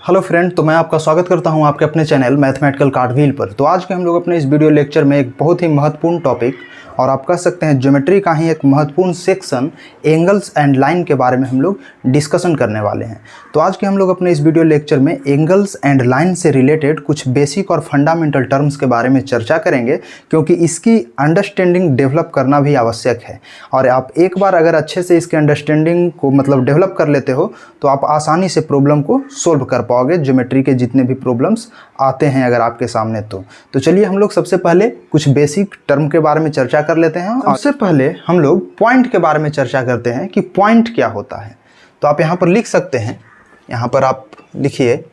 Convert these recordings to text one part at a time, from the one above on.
Hello friend, तो मैं आपका स्वागत करता हूं आपके अपने चैनल मैथमेटिकल कार्डव्हील पर। तो आज के हम लोग अपने इस वीडियो लेक्चर में एक बहुत ही महत्वपूर्ण टॉपिक और आप कह सकते हैं ज्योमेट्री का ही एक महत्वपूर्ण सेक्शन एंगल्स एंड लाइन के बारे में हम लोग डिस्कशन करने वाले हैं। तो आज के हम लोग अपने इस वीडियो लेक्चर में एंगल्स एंड लाइन से रिलेटेड कुछ बेसिक और फंडामेंटल टर्म्स के बारे में चर्चा करेंगे, क्योंकि इसकी अंडरस्टैंडिंग डेवलप करना भी आवश्यक है। और आप एक बार अगर अच्छे से इसके अंडरस्टैंडिंग को डेवलप कर लेते हो तो आप आसानी से प्रॉब्लम को सोल्व कर पाओगे, ज्योमेट्री के जितने भी प्रॉब्लम्स आते हैं अगर आपके सामने। तो चलिए हम लोग सबसे पहले कुछ बेसिक टर्म के बारे में चर्चा कर लेते हैं। सबसे पहले हम लोग पॉइंट के बारे में चर्चा करते हैं कि पॉइंट क्या होता है। तो आप यहाँ पर लिख सकते हैं, यहाँ पर आप लिखिए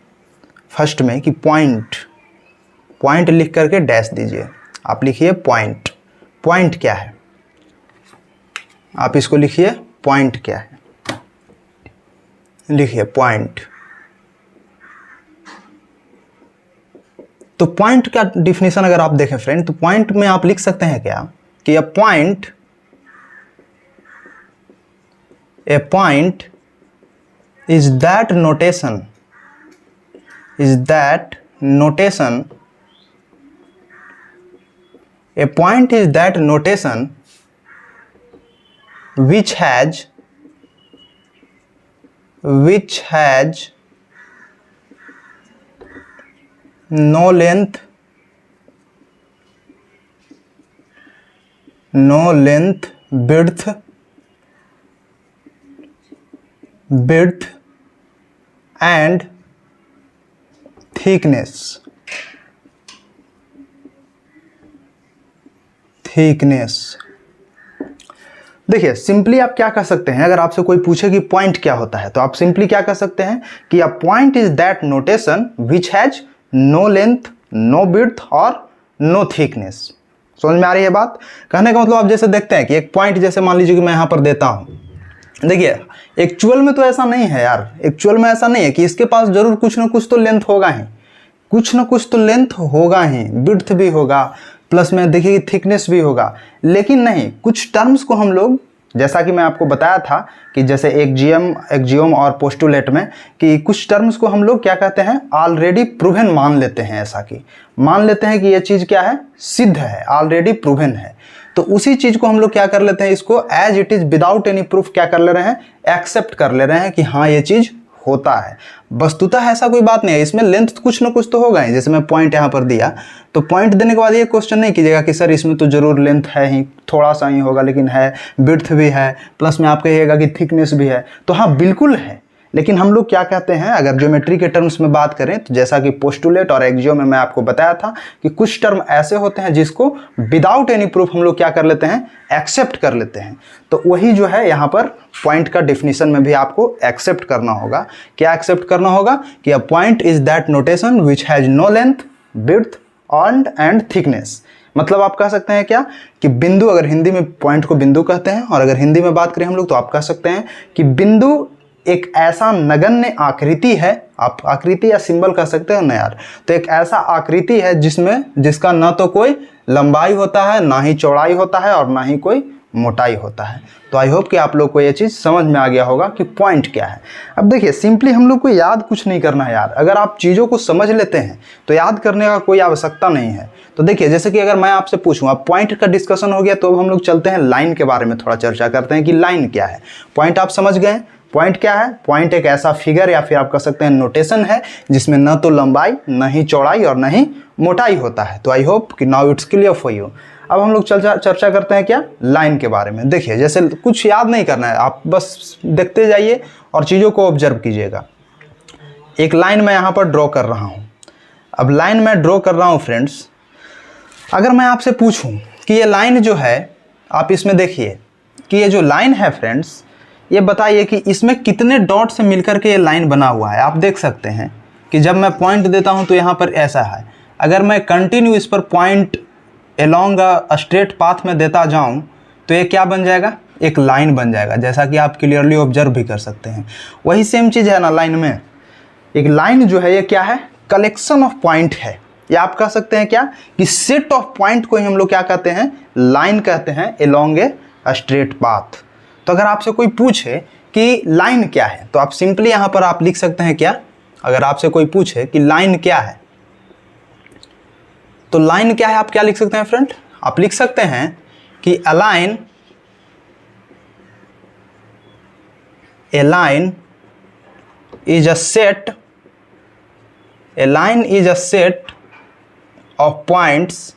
फर्स्ट में कि पॉइंट लिख करके डैश दीजिए। आप लिखिए पॉइंट क्या है, आप इसको लिखिए पॉइंट क्या है, लिखिए पॉइंट। तो पॉइंट का डिफिनेशन अगर आप देखें फ्रेंड, तो पॉइंट में आप लिख सकते हैं क्या कि a point is that notation a point is that notation which has no length, width and thickness। देखिए सिंपली आप क्या कह सकते हैं, अगर आपसे कोई पूछे कि पॉइंट क्या होता है तो आप सिंपली क्या कह सकते हैं कि a point is that notation which has no length, no width और नो थिकनेस। समझ में आ रही है बात? कहने का मतलब आप जैसे देखते हैं कि एक पॉइंट जैसे मान लीजिए कि मैं यहाँ पर देता हूँ, देखिए एक्चुअल में तो ऐसा नहीं है यार, एक्चुअल में ऐसा नहीं है कि इसके पास जरूर कुछ ना कुछ तो लेंथ होगा ही, कुछ ना कुछ तो लेंथ होगा ही, विड्थ भी होगा, प्लस में देखिए थिकनेस भी होगा। लेकिन नहीं, कुछ टर्म्स को हम लोग, जैसा कि मैं आपको बताया था कि जैसे एक्जियोम और पोस्टुलेट में कि कुछ टर्म्स को हम लोग क्या कहते हैं, ऑलरेडी प्रूवन मान लेते हैं। ऐसा कि मान लेते हैं कि ये चीज़ क्या है, सिद्ध है, ऑलरेडी प्रूवन है। तो उसी चीज़ को हम लोग क्या कर लेते हैं, इसको as it is without any proof क्या कर ले रहे हैं, एक्सेप्ट कर ले रहे हैं कि हाँ ये चीज़ होता है। वस्तुतः ऐसा कोई बात नहीं है, इसमें लेंथ कुछ ना कुछ तो होगा ही। जैसे मैं पॉइंट यहाँ पर दिया, तो पॉइंट देने के बाद ये क्वेश्चन नहीं कीजिएगा कि सर इसमें तो जरूर लेंथ है ही, थोड़ा सा ही होगा, लेकिन है, विड्थ भी है, प्लस में आप कहिएगा कि थिकनेस भी है। तो हाँ बिल्कुल है, लेकिन हम लोग क्या कहते हैं, अगर ज्योमेट्री के टर्म्स में बात करें तो जैसा कि पोस्टुलेट और एक्जियोम में मैं आपको बताया था कि कुछ टर्म ऐसे होते हैं जिसको विदाउट एनी प्रूफ हम लोग क्या कर लेते हैं, एक्सेप्ट कर लेते हैं। तो वही जो है यहाँ पर पॉइंट का डेफिनेशन में भी आपको एक्सेप्ट करना होगा। क्या एक्सेप्ट करना होगा कि a point is that notation which has no length, width and thickness. मतलब आप कह सकते हैं क्या कि बिंदु, अगर हिंदी में पॉइंट को बिंदु कहते हैं, और अगर हिंदी में बात करें हम लोग तो आप कह सकते हैं कि बिंदु एक ऐसा नगण्य आकृति है, आप आकृति या सिंबल कह सकते हो ना यार, तो एक ऐसा आकृति है जिसका ना तो कोई लंबाई होता है, ना ही चौड़ाई होता है, और ना ही कोई मोटाई होता है। तो आई होप कि आप लोग को ये चीज़ समझ में आ गया होगा कि पॉइंट क्या है। अब देखिए सिंपली हम लोग को याद कुछ नहीं करना है यार, अगर आप चीज़ों को समझ लेते हैं तो याद करने का कोई आवश्यकता नहीं है। तो देखिए जैसे कि अगर मैं आपसे पूछूं, अब पॉइंट का डिस्कशन हो गया, तो अब हम लोग चलते हैं लाइन के बारे में थोड़ा चर्चा करते हैं कि लाइन क्या है। पॉइंट आप समझ गए, पॉइंट क्या है? पॉइंट एक ऐसा फिगर या फिर आप कह सकते हैं नोटेशन है जिसमें न तो लंबाई, न ही चौड़ाई और न ही मोटाई होता है। तो आई होप कि now it's clear for you. अब हम लोग चर्चा करते हैं क्या, लाइन के बारे में। देखिए जैसे कुछ याद नहीं करना है, आप बस देखते जाइए और चीज़ों को ऑब्जर्व कीजिएगा। एक लाइन मैं यहाँ पर ड्रॉ कर रहा हूँ। अब लाइन मैं ड्रॉ कर रहा हूँ फ्रेंड्स, अगर मैं आपसे पूछूँ कि ये लाइन जो है, आप इसमें देखिए कि ये जो लाइन है फ्रेंड्स, ये बताइए कि इसमें कितने डॉट से मिलकर के ये लाइन बना हुआ है। आप देख सकते हैं कि जब मैं पॉइंट देता हूं तो यहाँ पर ऐसा है, अगर मैं कंटिन्यू इस पर point along a straight path में देता जाऊं तो ये क्या बन जाएगा, एक लाइन बन जाएगा, जैसा कि आप क्लियरली ऑब्जर्व भी कर सकते हैं। वही सेम चीज़ है ना लाइन में। एक लाइन जो है ये क्या है, कलेक्शन ऑफ पॉइंट है, या आप कह सकते हैं क्या कि सेट ऑफ पॉइंट को ही हम लोग क्या कहते हैं, लाइन कहते हैं, एलोंग ए स्ट्रेट पाथ। तो अगर आपसे कोई पूछे कि लाइन क्या है तो आप सिंपली यहाँ पर आप लिख सकते हैं क्या, अगर आपसे कोई पूछे कि लाइन क्या है, तो लाइन क्या है आप क्या लिख सकते हैं फ्रेंड? आप लिख सकते हैं कि a line is a set of points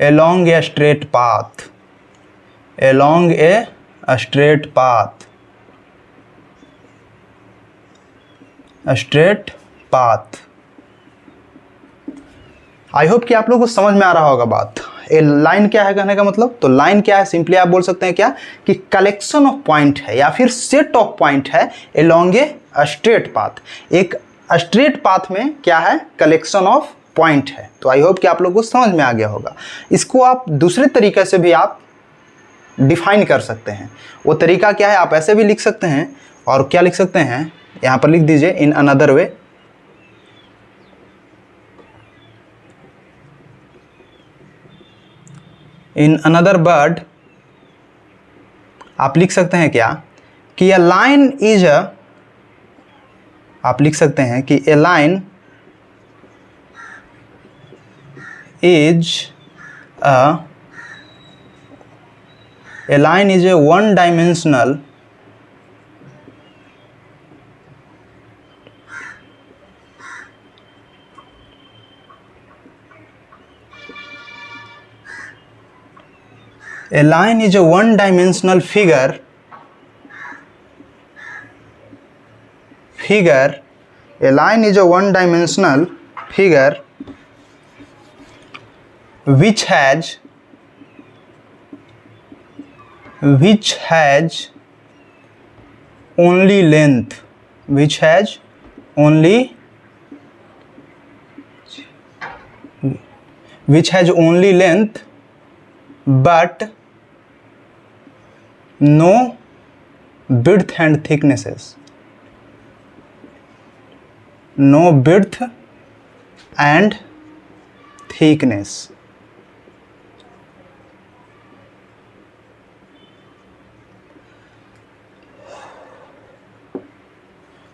along a straight path. I hope कि आप लोगों को समझ में आ रहा होगा बात। ए लाइन क्या है कहने का मतलब, तो लाइन क्या है सिंपली आप बोल सकते हैं क्या कि कलेक्शन ऑफ पॉइंट है या फिर सेट ऑफ पॉइंट है अलोंग ए स्ट्रेट पाथ। एक स्ट्रेट पाथ में क्या है, कलेक्शन ऑफ पॉइंट है। तो आई होप कि आप लोगों को समझ में आ गया होगा। इसको आप दूसरे तरीके से भी आप डिफाइन कर सकते हैं। वो तरीका क्या है, आप ऐसे भी लिख सकते हैं, और क्या लिख सकते हैं यहाँ पर लिख दीजिए, in another way. In another word आप लिख सकते हैं क्या कि ए लाइन इज अ, आप लिख सकते हैं कि a line is a one dimensional A line is a one-dimensional figure. A line is a one-dimensional figure which has only length. Which has only length, but no width and thicknesses. No width and thickness.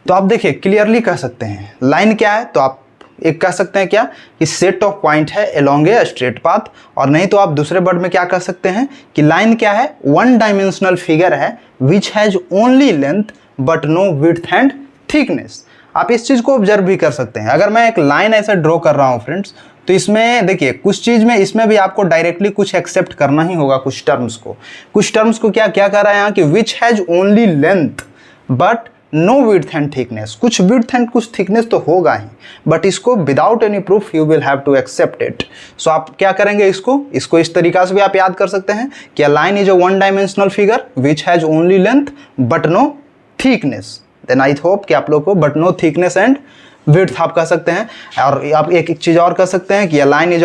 तो आप देखिए clearly कह सकते हैं line क्या है, तो आप एक कह सकते हैं क्या कि सेट ऑफ पॉइंट है अलोंग ए स्ट्रेट पाथ, और नहीं तो आप दूसरे वर्ड में क्या कह सकते हैं कि लाइन क्या है, वन डायमेंशनल फिगर है which has only length but no width and thickness. आप इस चीज़ को ऑब्जर्व भी कर सकते हैं। अगर मैं एक लाइन ऐसे ड्रॉ कर रहा हूँ फ्रेंड्स, तो इसमें देखिए कुछ चीज़ में इसमें भी आपको डायरेक्टली कुछ एक्सेप्ट करना ही होगा। कुछ टर्म्स को क्या क्या कर रहा है यहाँ कि which has only length but no width and thickness. कुछ विड्थ एंड कुछ थिकनेस तो होगा ही, बट इसको without any proof you will have to accept it. So आप क्या करेंगे, इसको इस तरीका से भी आप याद कर सकते हैं कि a line is a one dimensional figure which has only length but no thickness. Then I hope कि आप लोग को but no thickness and width आप कह सकते हैं। और आप एक चीज़ और कह सकते हैं कि a line is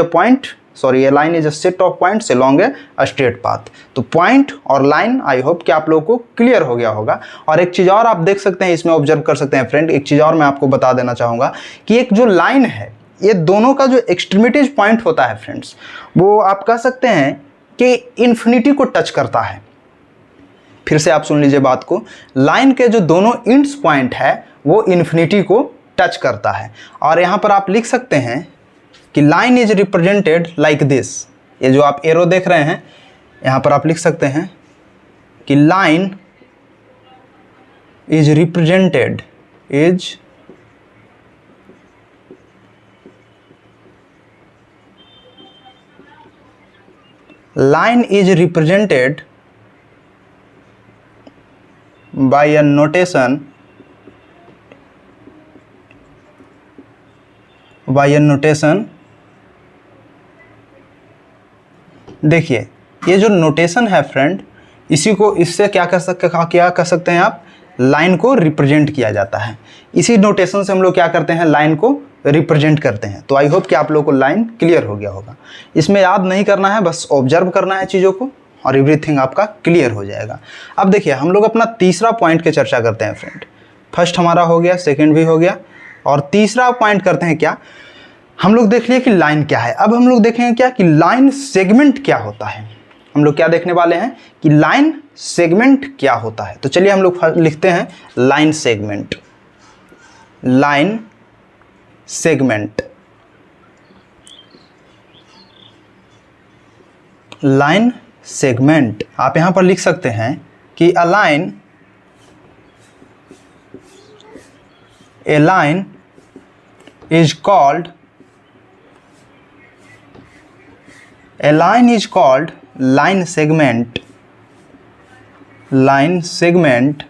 a set of points along a straight path. तो पॉइंट और लाइन आई होप कि आप लोगों को क्लियर हो गया होगा। और एक चीज़ और आप देख सकते हैं, इसमें ऑब्जर्व कर सकते हैं फ्रेंड, एक चीज़ और मैं आपको बता देना चाहूँगा कि एक जो लाइन है, ये दोनों का जो एक्सट्रीमिटीज पॉइंट होता है फ्रेंड्स, वो आप कह सकते हैं कि इन्फिनिटी को टच करता है। फिर से आप सुन लीजिए बात को, लाइन के जो दोनों इंड्स पॉइंट है वो इन्फिनिटी को टच करता है। और यहाँ पर आप लिख सकते हैं कि line is represented like this. ये जो आप एरो देख रहे हैं, यहाँ पर आप लिख सकते हैं कि line is represented by a notation देखिए ये जो नोटेशन है फ्रेंड, इससे क्या कर सकते हैं आप, लाइन को रिप्रेजेंट किया जाता है। इसी नोटेशन से हम लोग क्या करते हैं, लाइन को रिप्रेजेंट करते हैं। तो आई होप कि आप लोगों को लाइन क्लियर हो गया होगा। इसमें याद नहीं करना है, बस ऑब्जर्व करना है चीज़ों को और एवरीथिंग आपका क्लियर हो जाएगा। अब देखिए हम लोग अपना तीसरा पॉइंट की चर्चा करते हैं फ्रेंड। फर्स्ट हमारा हो गया, सेकेंड भी हो गया, और तीसरा पॉइंट करते हैं क्या, हम लोग देख लिए कि लाइन क्या है। अब हम लोग देखेंगे क्या कि लाइन सेगमेंट क्या होता है। हम लोग क्या देखने वाले हैं कि लाइन सेगमेंट क्या होता है। तो चलिए हम लोग लिखते हैं line segment. Line segment, line segment आप यहां पर लिख सकते हैं कि a line is called line segment. Line segment,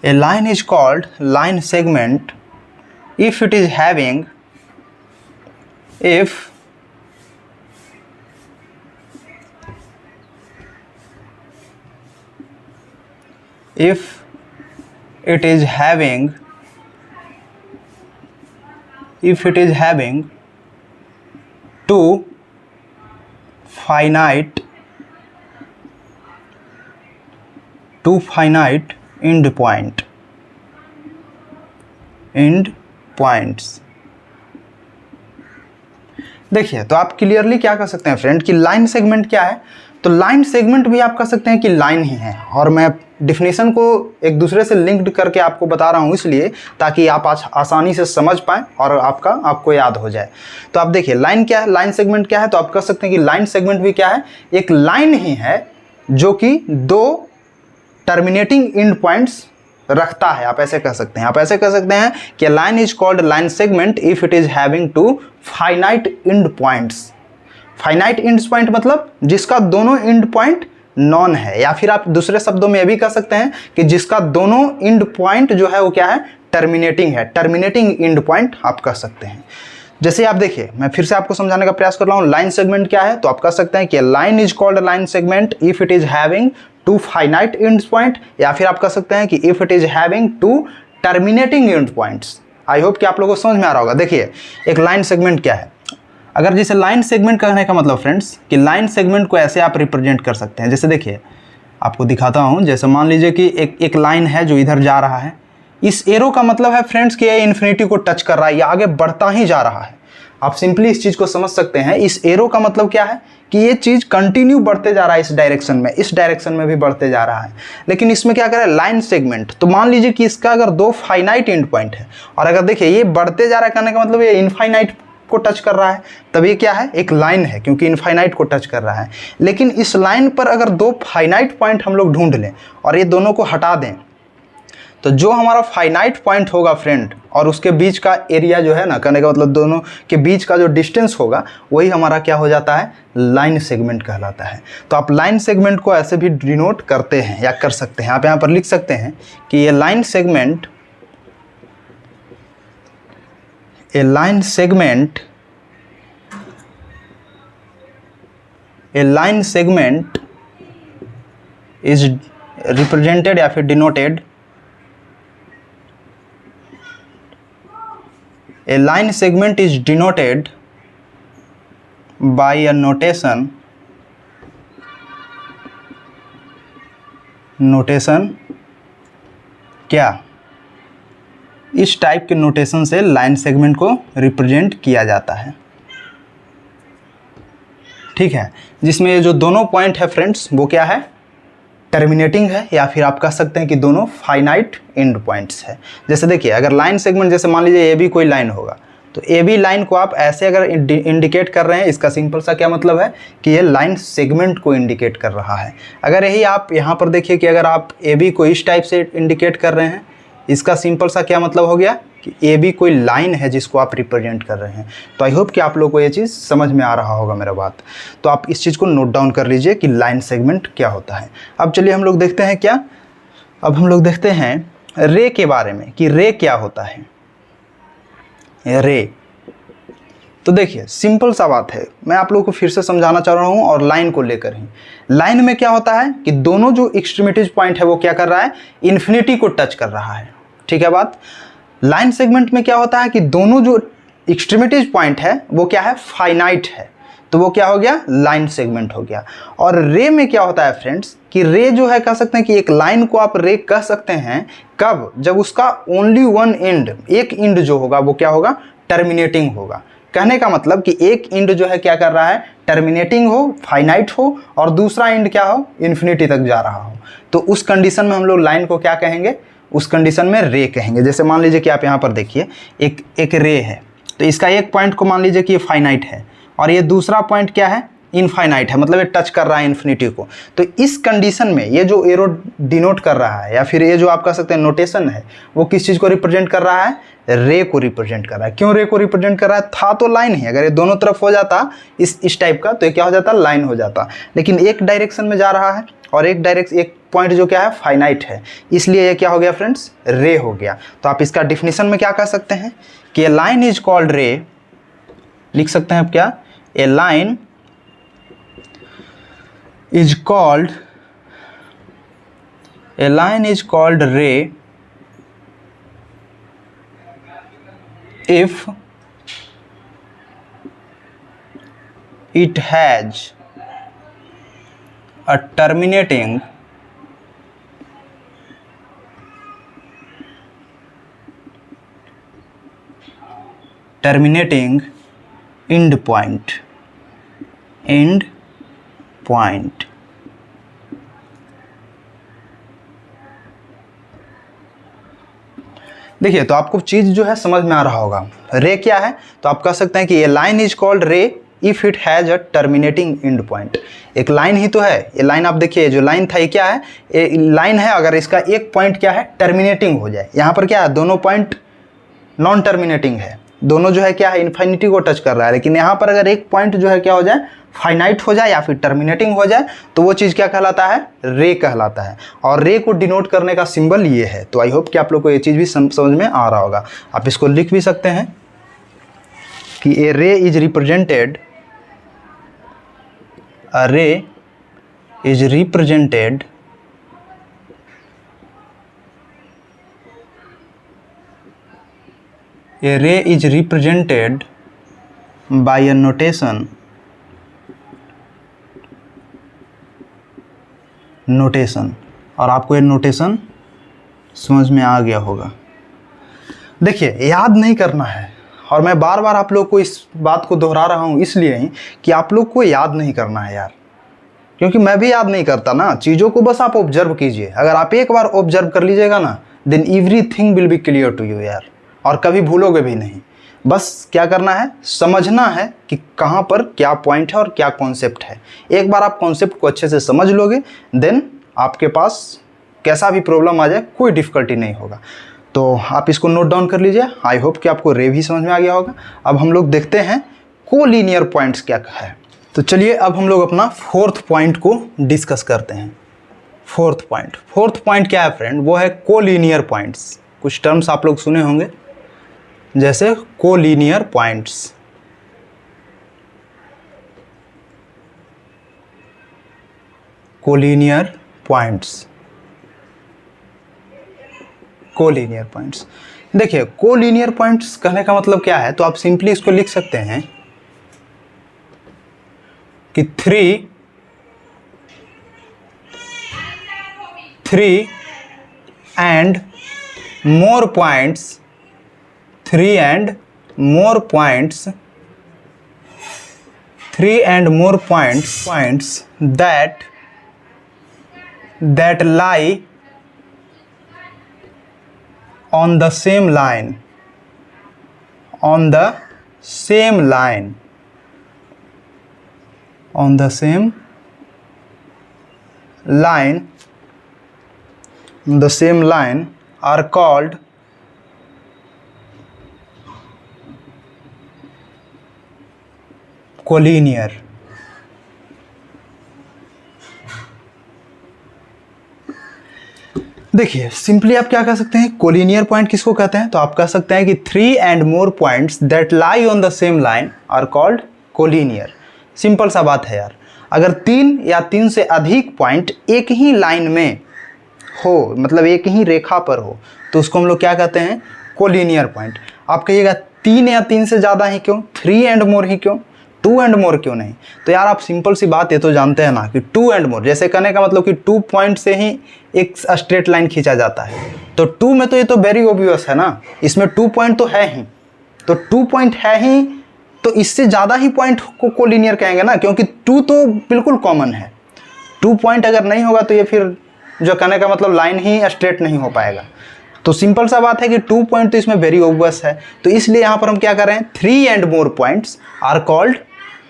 a line is called line segment if it is having, if it is having two finite end points। देखिए, तो आप क्लियरली क्या कर सकते हैं फ्रेंड कि लाइन सेगमेंट क्या है। तो लाइन सेगमेंट भी आप कह सकते हैं कि लाइन ही है, और मैं डिफिनेशन को एक दूसरे से लिंक्ड करके आपको बता रहा हूँ इसलिए ताकि आप आसानी से समझ पाएँ और आपको याद हो जाए। तो आप देखिए लाइन क्या है, लाइन सेगमेंट क्या है। तो आप कह सकते हैं कि लाइन सेगमेंट भी क्या है, एक लाइन ही है जो कि दो टर्मिनेटिंग एंड पॉइंट्स रखता है। आप ऐसे कह सकते हैं, आप ऐसे कह सकते हैं कि line is called line segment if it is having two finite end points. Finite end point मतलब जिसका दोनों एंड पॉइंट नॉन है, या फिर आप दूसरे शब्दों में ये भी कह सकते हैं कि जिसका दोनों एंड पॉइंट जो है वो क्या है, टर्मिनेटिंग है। टर्मिनेटिंग एंड पॉइंट आप कह सकते हैं। जैसे आप देखिए, मैं फिर से आपको समझाने का प्रयास कर रहा हूँ लाइन सेगमेंट क्या है। तो आप कह सकते हैं कि line is called line segment if it is having two finite end point, या फिर आप कह सकते हैं कि if it is having two terminating end points. I hope कि आप लोगों को समझ में आ रहा होगा। देखिए एक लाइन सेगमेंट क्या है। अगर जैसे लाइन सेगमेंट कहने का मतलब फ्रेंड्स कि लाइन सेगमेंट को ऐसे आप रिप्रेजेंट कर सकते हैं। जैसे देखिए आपको दिखाता हूं, जैसे मान लीजिए कि एक लाइन है जो इधर जा रहा है। इस एरो का मतलब है फ्रेंड्स कि ये इन्फिनिटी को टच कर रहा है या आगे बढ़ता ही जा रहा है। आप सिंपली इस चीज़ को समझ सकते हैं। इस एरो का मतलब क्या है कि ये चीज़ कंटिन्यू बढ़ते जा रहा है इस डायरेक्शन में, इस डायरेक्शन में भी बढ़ते जा रहा है। लेकिन इसमें क्या करें, लाइन सेगमेंट। तो मान लीजिए कि इसका अगर दो फाइनाइट एंड पॉइंट है और अगर देखिए ये बढ़ते जा रहा है, कहने का मतलब ये इनफाइनाइट को टच कर रहा है, तब ये क्या है, एक लाइन है क्योंकि इनफाइनाइट को टच कर रहा है। लेकिन इस लाइन पर अगर दो फाइनाइट पॉइंट हम लोग ढूंढ लें और ये दोनों को हटा दें, तो जो हमारा फाइनाइट पॉइंट होगा फ्रेंड और उसके बीच का एरिया जो है ना, कहने का मतलब दोनों के बीच का जो डिस्टेंस होगा वही हमारा क्या हो जाता है, लाइन सेगमेंट कहलाता है। तो आप लाइन सेगमेंट को ऐसे भी डिनोट करते हैं या कर सकते हैं। आप यहाँ पर लिख सकते हैं कि ये line segment, a line segment is represented या फिर denoted, a line segment is denoted by a notation क्या, इस टाइप के नोटेशन से लाइन सेगमेंट को रिप्रेजेंट किया जाता है। ठीक है, जिसमें ये जो दोनों पॉइंट है फ्रेंड्स वो क्या है, टर्मिनेटिंग है, या फिर आप कह सकते हैं कि दोनों फाइनाइट एंड पॉइंट्स है। जैसे देखिए अगर लाइन सेगमेंट, जैसे मान लीजिए ए बी कोई लाइन होगा, तो ए बी लाइन को आप ऐसे अगर इंडिकेट कर रहे हैं, इसका सिंपल सा क्या मतलब है कि ये लाइन सेगमेंट को इंडिकेट कर रहा है। अगर यही आप यहाँ पर देखिए कि अगर आप ए बी को इस टाइप से इंडिकेट कर रहे हैं, इसका सिंपल सा क्या मतलब हो गया कि ए बी कोई लाइन है जिसको आप रिप्रेजेंट कर रहे हैं। तो आई होप कि आप लोग को ये चीज़ समझ में आ रहा होगा मेरा बात। तो आप इस चीज़ को नोट डाउन कर लीजिए कि लाइन सेगमेंट क्या होता है। अब चलिए हम लोग देखते हैं क्या, अब हम लोग देखते हैं रे के बारे में कि रे क्या होता है। रे, तो देखिए सिंपल सा बात है, मैं आप लोगों को फिर से समझाना चाह रहा हूँ और लाइन को लेकर ही। लाइन में क्या होता है कि दोनों जो एक्सट्रीमिटीज पॉइंट है वो क्या कर रहा है, इन्फिनिटी को टच कर रहा है। ठीक है बात। लाइन सेगमेंट में क्या होता है कि दोनों जो एक्सट्रीमिटीज पॉइंट है वो क्या है, फाइनाइट है, तो वो क्या हो गया, लाइन सेगमेंट हो गया। और रे में क्या होता है फ्रेंड्स कि रे जो है कह सकते हैं कि एक लाइन को आप रे कह सकते हैं कब, जब उसका ओनली वन एंड, एक एंड जो होगा वो क्या होगा, टर्मिनेटिंग होगा। कहने का मतलब कि एक इंड जो है क्या कर रहा है, टर्मिनेटिंग हो, फाइनाइट हो, और दूसरा इंड क्या हो, इन्फिनिटी तक जा रहा हो। तो उस कंडीशन में हम लोग लाइन को क्या कहेंगे, उस कंडीशन में रे कहेंगे। जैसे मान लीजिए कि आप यहाँ पर देखिए एक रे है, तो इसका एक पॉइंट को मान लीजिए कि ये फाइनाइट है और ये दूसरा पॉइंट क्या है, इनफाइनाइट है, मतलब ये टच कर रहा है इन्फिनिटी को। तो इस कंडीशन में ये जो एरो डिनोट कर रहा है या फिर ये जो आप कह सकते हैं नोटेशन है, वो किस चीज़ को रिप्रेजेंट कर रहा है, रे को रिप्रेजेंट कर रहा है। क्यों रे को रिप्रेजेंट कर रहा है, था तो लाइन ही, अगर ये दोनों तरफ हो जाता इस टाइप का तो ये क्या हो जाता, लाइन हो जाता, लेकिन एक डायरेक्शन में जा रहा है और एक पॉइंट जो क्या है, फाइनाइट है, इसलिए ये क्या हो गया फ्रेंड्स, रे हो गया। तो आप इसका डिफिनीशन में क्या कह सकते हैं कि ए लाइन इज कॉल्ड रे, लिख सकते हैं आप क्या, ए line is called ray if it has a terminating end point देखिए, तो आपको चीज़ जो है समझ में आ रहा होगा। रे क्या है, तो आप कह सकते हैं कि ये लाइन इज कॉल्ड रे if it has a terminating and point. एक लाइन ही तो है ये लाइन, आप देखिए जो लाइन था ये क्या है, ये लाइन है, अगर इसका एक पॉइंट क्या है, टर्मिनेटिंग हो जाए। यहाँ पर क्या है, दोनों पॉइंट नॉन टर्मिनेटिंग है, दोनों जो है क्या है, इन्फिनिटी को टच कर रहा है, लेकिन यहाँ पर अगर एक पॉइंट जो है क्या हो जाए, फाइनाइट हो जाए या फिर टर्मिनेटिंग हो जाए, तो वो चीज़ क्या कहलाता है, रे कहलाता है। और रे को डिनोट करने का सिंबल ये है। तो आई होप कि आप लोग को ये चीज़ भी समझ में आ रहा होगा। आप इसको लिख भी सकते हैं कि ए रे इज रिप्रेजेंटेड, अ रे is represented a ray is represented by a notation और आपको ये नोटेशन समझ में आ गया होगा। देखिए, याद नहीं करना है, और मैं बार बार आप लोग को इस बात को दोहरा रहा हूँ इसलिए ही कि आप लोग को याद नहीं करना है यार, क्योंकि मैं भी याद नहीं करता ना चीज़ों को। बस आप ऑब्जर्व कीजिए, अगर आप एक बार ऑब्जर्व कर लीजिएगा ना, then everything will be clear to you यार, और कभी भूलोगे भी नहीं। बस क्या करना है, समझना है कि कहाँ पर क्या पॉइंट है और क्या कॉन्सेप्ट है। एक बार आप कॉन्सेप्ट को अच्छे से समझ लोगे, देन आपके पास कैसा भी प्रॉब्लम आ जाए कोई डिफ़िकल्टी नहीं होगा। तो आप इसको नोट डाउन कर लीजिए। आई होप कि आपको रे भी समझ में आ गया होगा। अब हम लोग देखते हैं कोलिनियर पॉइंट्स क्या है। तो चलिए अब हम लोग अपना फोर्थ पॉइंट को डिस्कस करते हैं। फोर्थ पॉइंट क्या है फ्रेंड, वो है कोलिनियर पॉइंट्स। कुछ टर्म्स आप लोग सुने होंगे, जैसे कोलिनियर पॉइंट्स। कोलिनियर पॉइंट्स देखिए, कोलिनियर पॉइंट्स कहने का मतलब क्या है, तो आप सिंपली इसको लिख सकते हैं कि three and more points that lie on the same line are called collinear. देखिए, सिंपली आप क्या कह सकते हैं, कोलिनियर पॉइंट किसको कहते हैं, तो आप कह सकते हैं कि 3 and more points that lie on the same line are called collinear. Simple सा बात है यार, अगर 3 या 3 से अधिक पॉइंट एक ही लाइन में हो, मतलब एक ही रेखा पर हो, तो उसको हम लोग क्या कहते हैं, कोलिनियर पॉइंट। आप कहिएगा 3 या 3 से ज़्यादा ही क्यों, 3 and more ही क्यों, 2 and more क्यों नहीं। तो यार आप सिंपल सी बात ये तो जानते हैं ना कि 2 and more, जैसे कहने का मतलब कि 2 पॉइंट से ही एक स्ट्रेट लाइन खींचा जाता है। तो 2 में तो ये तो वेरी ऑब्वियस है ना, इसमें 2 पॉइंट तो है ही, तो 2 पॉइंट है ही तो इससे ज़्यादा ही पॉइंट को कोलिनियर कहेंगे ना, क्योंकि 2 तो बिल्कुल कॉमन है। 2 पॉइंट अगर नहीं होगा तो ये फिर जो कहने का मतलब लाइन ही स्ट्रेट नहीं हो पाएगा। तो सिंपल सा बात है कि 2 पॉइंट तो इसमें वेरी ऑब्वियस है। तो इसलिए यहाँ पर हम क्या कर रहे हैं, 3 and more points are called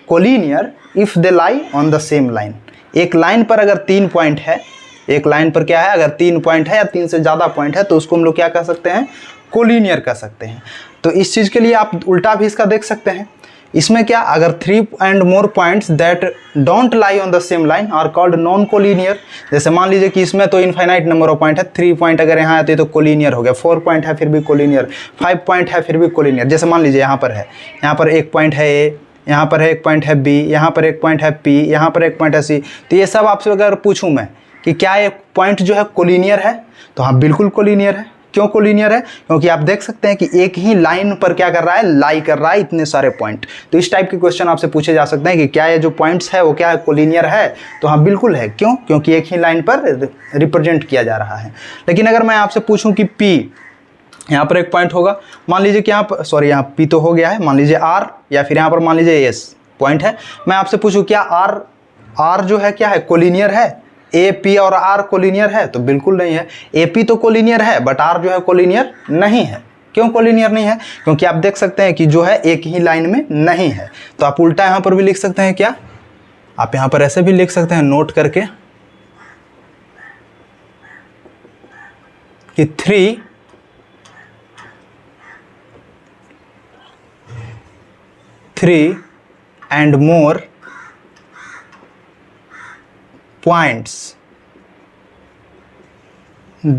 collinear if they lie on the same line. एक लाइन पर अगर 3 पॉइंट है, एक लाइन पर क्या है, अगर 3 पॉइंट है या 3 से ज़्यादा पॉइंट है तो उसको हम लोग क्या कर सकते हैं, कोलिनियर कर सकते हैं। तो इस चीज़ के लिए आप उल्टा भी इसका देख सकते हैं। इसमें क्या, अगर 3 and more points that don't lie on the same line are called non collinear. जैसे मान लीजिए कि इसमें तो इनफाइनाइट नंबर ऑफ पॉइंट है, 3 पॉइंट अगर यहाँ आते तो कोलिनियर हो गया, 4 पॉइंट है फिर भी कोलिनियर, 5 पॉइंट है फिर भी कोलिनियर। जैसे मान लीजिए यहाँ पर है, यहाँ पर 1 पॉइंट है ए, यहाँ पर 1 पॉइंट है बी, यहाँ पर 1 पॉइंट है पी, यहाँ पर 1 पॉइंट है सी। तो ये सब आपसे अगर पूछूँ मैं कि क्या ये पॉइंट जो है कोलिनियर है, तो हाँ बिल्कुल कोलिनियर है। क्यों कोलिनियर है, क्योंकि आप देख सकते हैं कि एक ही लाइन पर क्या कर रहा है, लाई कर रहा है इतने सारे पॉइंट। तो इस टाइप के क्वेश्चन आपसे पूछे जा सकते हैं कि क्या ये जो पॉइंट्स है वो क्या है, कोलिनियर है। तो हाँ बिल्कुल है। क्यों, क्योंकि एक ही लाइन पर रिप्रेजेंट किया जा रहा है। लेकिन अगर मैं आपसे पूछूं कि P, यहाँ पर 1 पॉइंट होगा, मान लीजिए कि यहाँ पर सॉरी यहाँ P तो हो गया है, मान लीजिए R या फिर यहाँ पर मान लीजिए S पॉइंट है। मैं आपसे पूछूं क्या R जो है क्या है, कोलिनियर है, ए पी और आर कोलिनियर है, तो बिल्कुल नहीं है। ए पी तो कोलिनियर है बट आर जो है कोलिनियर नहीं है। क्यों कोलिनियर नहीं है, क्योंकि आप देख सकते हैं कि जो है एक ही लाइन में नहीं है। तो आप उल्टा यहाँ पर भी लिख सकते हैं, क्या आप यहाँ पर ऐसे भी लिख सकते हैं नोट करके कि 3 and more points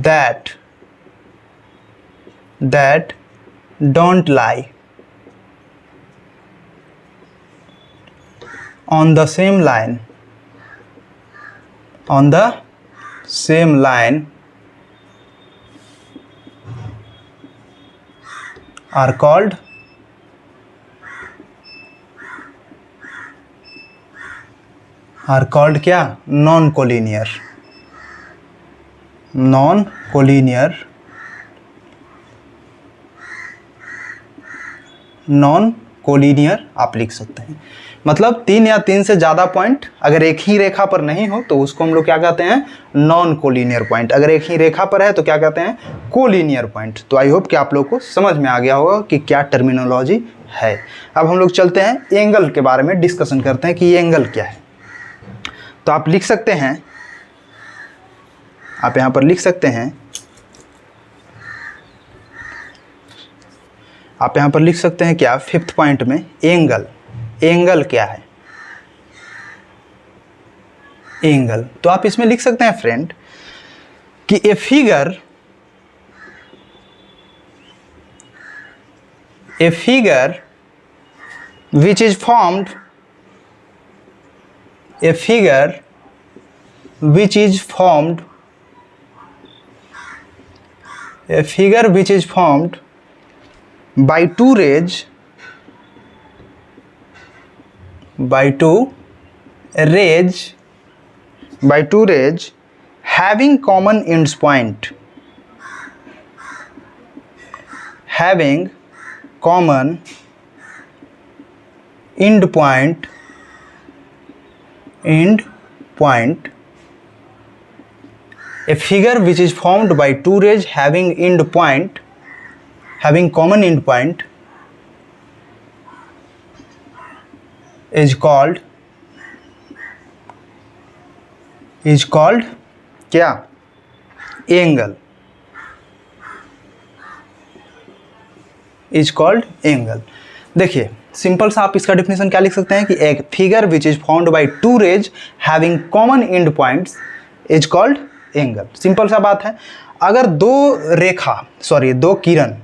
that don't lie on the same line are called क्या, नॉन कोलिनियर। आप लिख सकते हैं। मतलब 3 या 3 से ज़्यादा पॉइंट अगर एक ही रेखा पर नहीं हो तो उसको हम लोग क्या कहते हैं, नॉन कोलिनियर पॉइंट। अगर एक ही रेखा पर है तो क्या कहते हैं, कोलिनियर पॉइंट। तो आई होप कि आप लोग को समझ में आ गया होगा कि क्या टर्मिनोलॉजी है। अब हम लोग चलते हैं एंगल के बारे में डिस्कशन करते हैं कि ये एंगल क्या है। तो आप लिख सकते हैं, आप यहाँ पर लिख सकते हैं, आप यहाँ पर लिख सकते हैं क्या, 5th पॉइंट में एंगल क्या है, एंगल। तो आप इसमें लिख सकते हैं फ्रेंड कि a figure which is formed by two rays having common ends point, a figure which is formed by two rays having common end point is called क्या, एंगल। Is called angle. देखिए simple सा आप इसका definition क्या लिख सकते हैं कि एक figure which is found by two rays having common end points is called angle. Simple सा बात है। अगर दो किरण,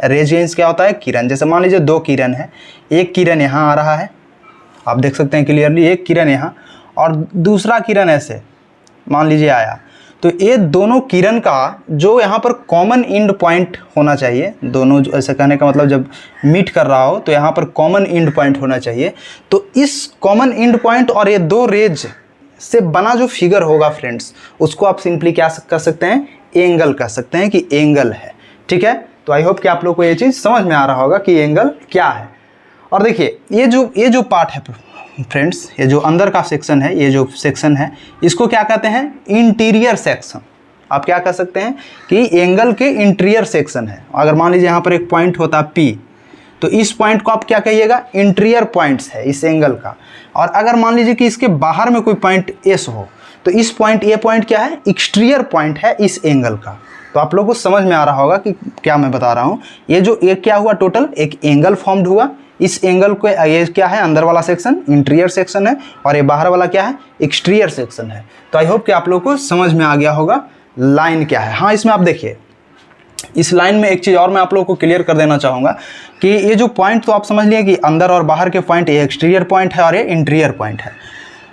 रेजियंस क्या होता है, किरण। जैसे मान लीजिए 2 किरण है, एक किरण यहाँ आ रहा है, आप देख सकते हैं क्लियरली, एक किरण यहाँ और दूसरा किरण ऐसे मान लीजिए आया। तो ये दोनों किरण का जो यहाँ पर कॉमन एंड पॉइंट होना चाहिए, दोनों ऐसे कहने का मतलब जब मीट कर रहा हो तो यहाँ पर कॉमन एंड पॉइंट होना चाहिए। तो इस कॉमन एंड पॉइंट और ये 2 रेज से बना जो फिगर होगा फ्रेंड्स, उसको आप सिंपली क्या कर सकते हैं, एंगल कह सकते हैं कि एंगल है। ठीक है, तो आई होप कि आप लोग को ये चीज़ समझ में आ रहा होगा कि एंगल क्या है। और देखिए ये जो पार्ट है फ्रेंड्स, ये जो अंदर का सेक्शन है, ये जो सेक्शन है, इसको क्या कहते हैं? Interior section. आप क्या कह सकते हैं कि एंगल के इंटीरियर सेक्शन है। अगर मान लीजिए यहाँ पर एक पॉइंट होता है P, तो इस पॉइंट को आप क्या कहिएगा? इंटीरियर पॉइंट्स है इस एंगल का। और अगर मान लीजिए कि इसके बाहर में कोई पॉइंट S हो, तो इस पॉइंट, ये पॉइंट क्या है? एक्सटीरियर पॉइंट है इस एंगल का। तो आप लोगों को समझ में आ रहा होगा कि क्या मैं बता रहा हूँ। ये जो एक क्या हुआ, टोटल एक एंगल फॉर्म्ड हुआ। इस एंगल को, ये क्या है? अंदर वाला सेक्शन इंटीरियर सेक्शन है, और ये बाहर वाला क्या है? एक्सटीरियर सेक्शन है। तो आई होप कि आप लोग को समझ में आ गया होगा लाइन क्या है। हाँ, इसमें आप देखिए, इस लाइन में एक चीज़ और मैं आप लोगों को क्लियर कर देना चाहूँगा कि ये जो पॉइंट तो आप समझ लिए कि अंदर और बाहर के पॉइंट, ये एक्सटीरियर पॉइंट है और ये इंटीरियर पॉइंट है।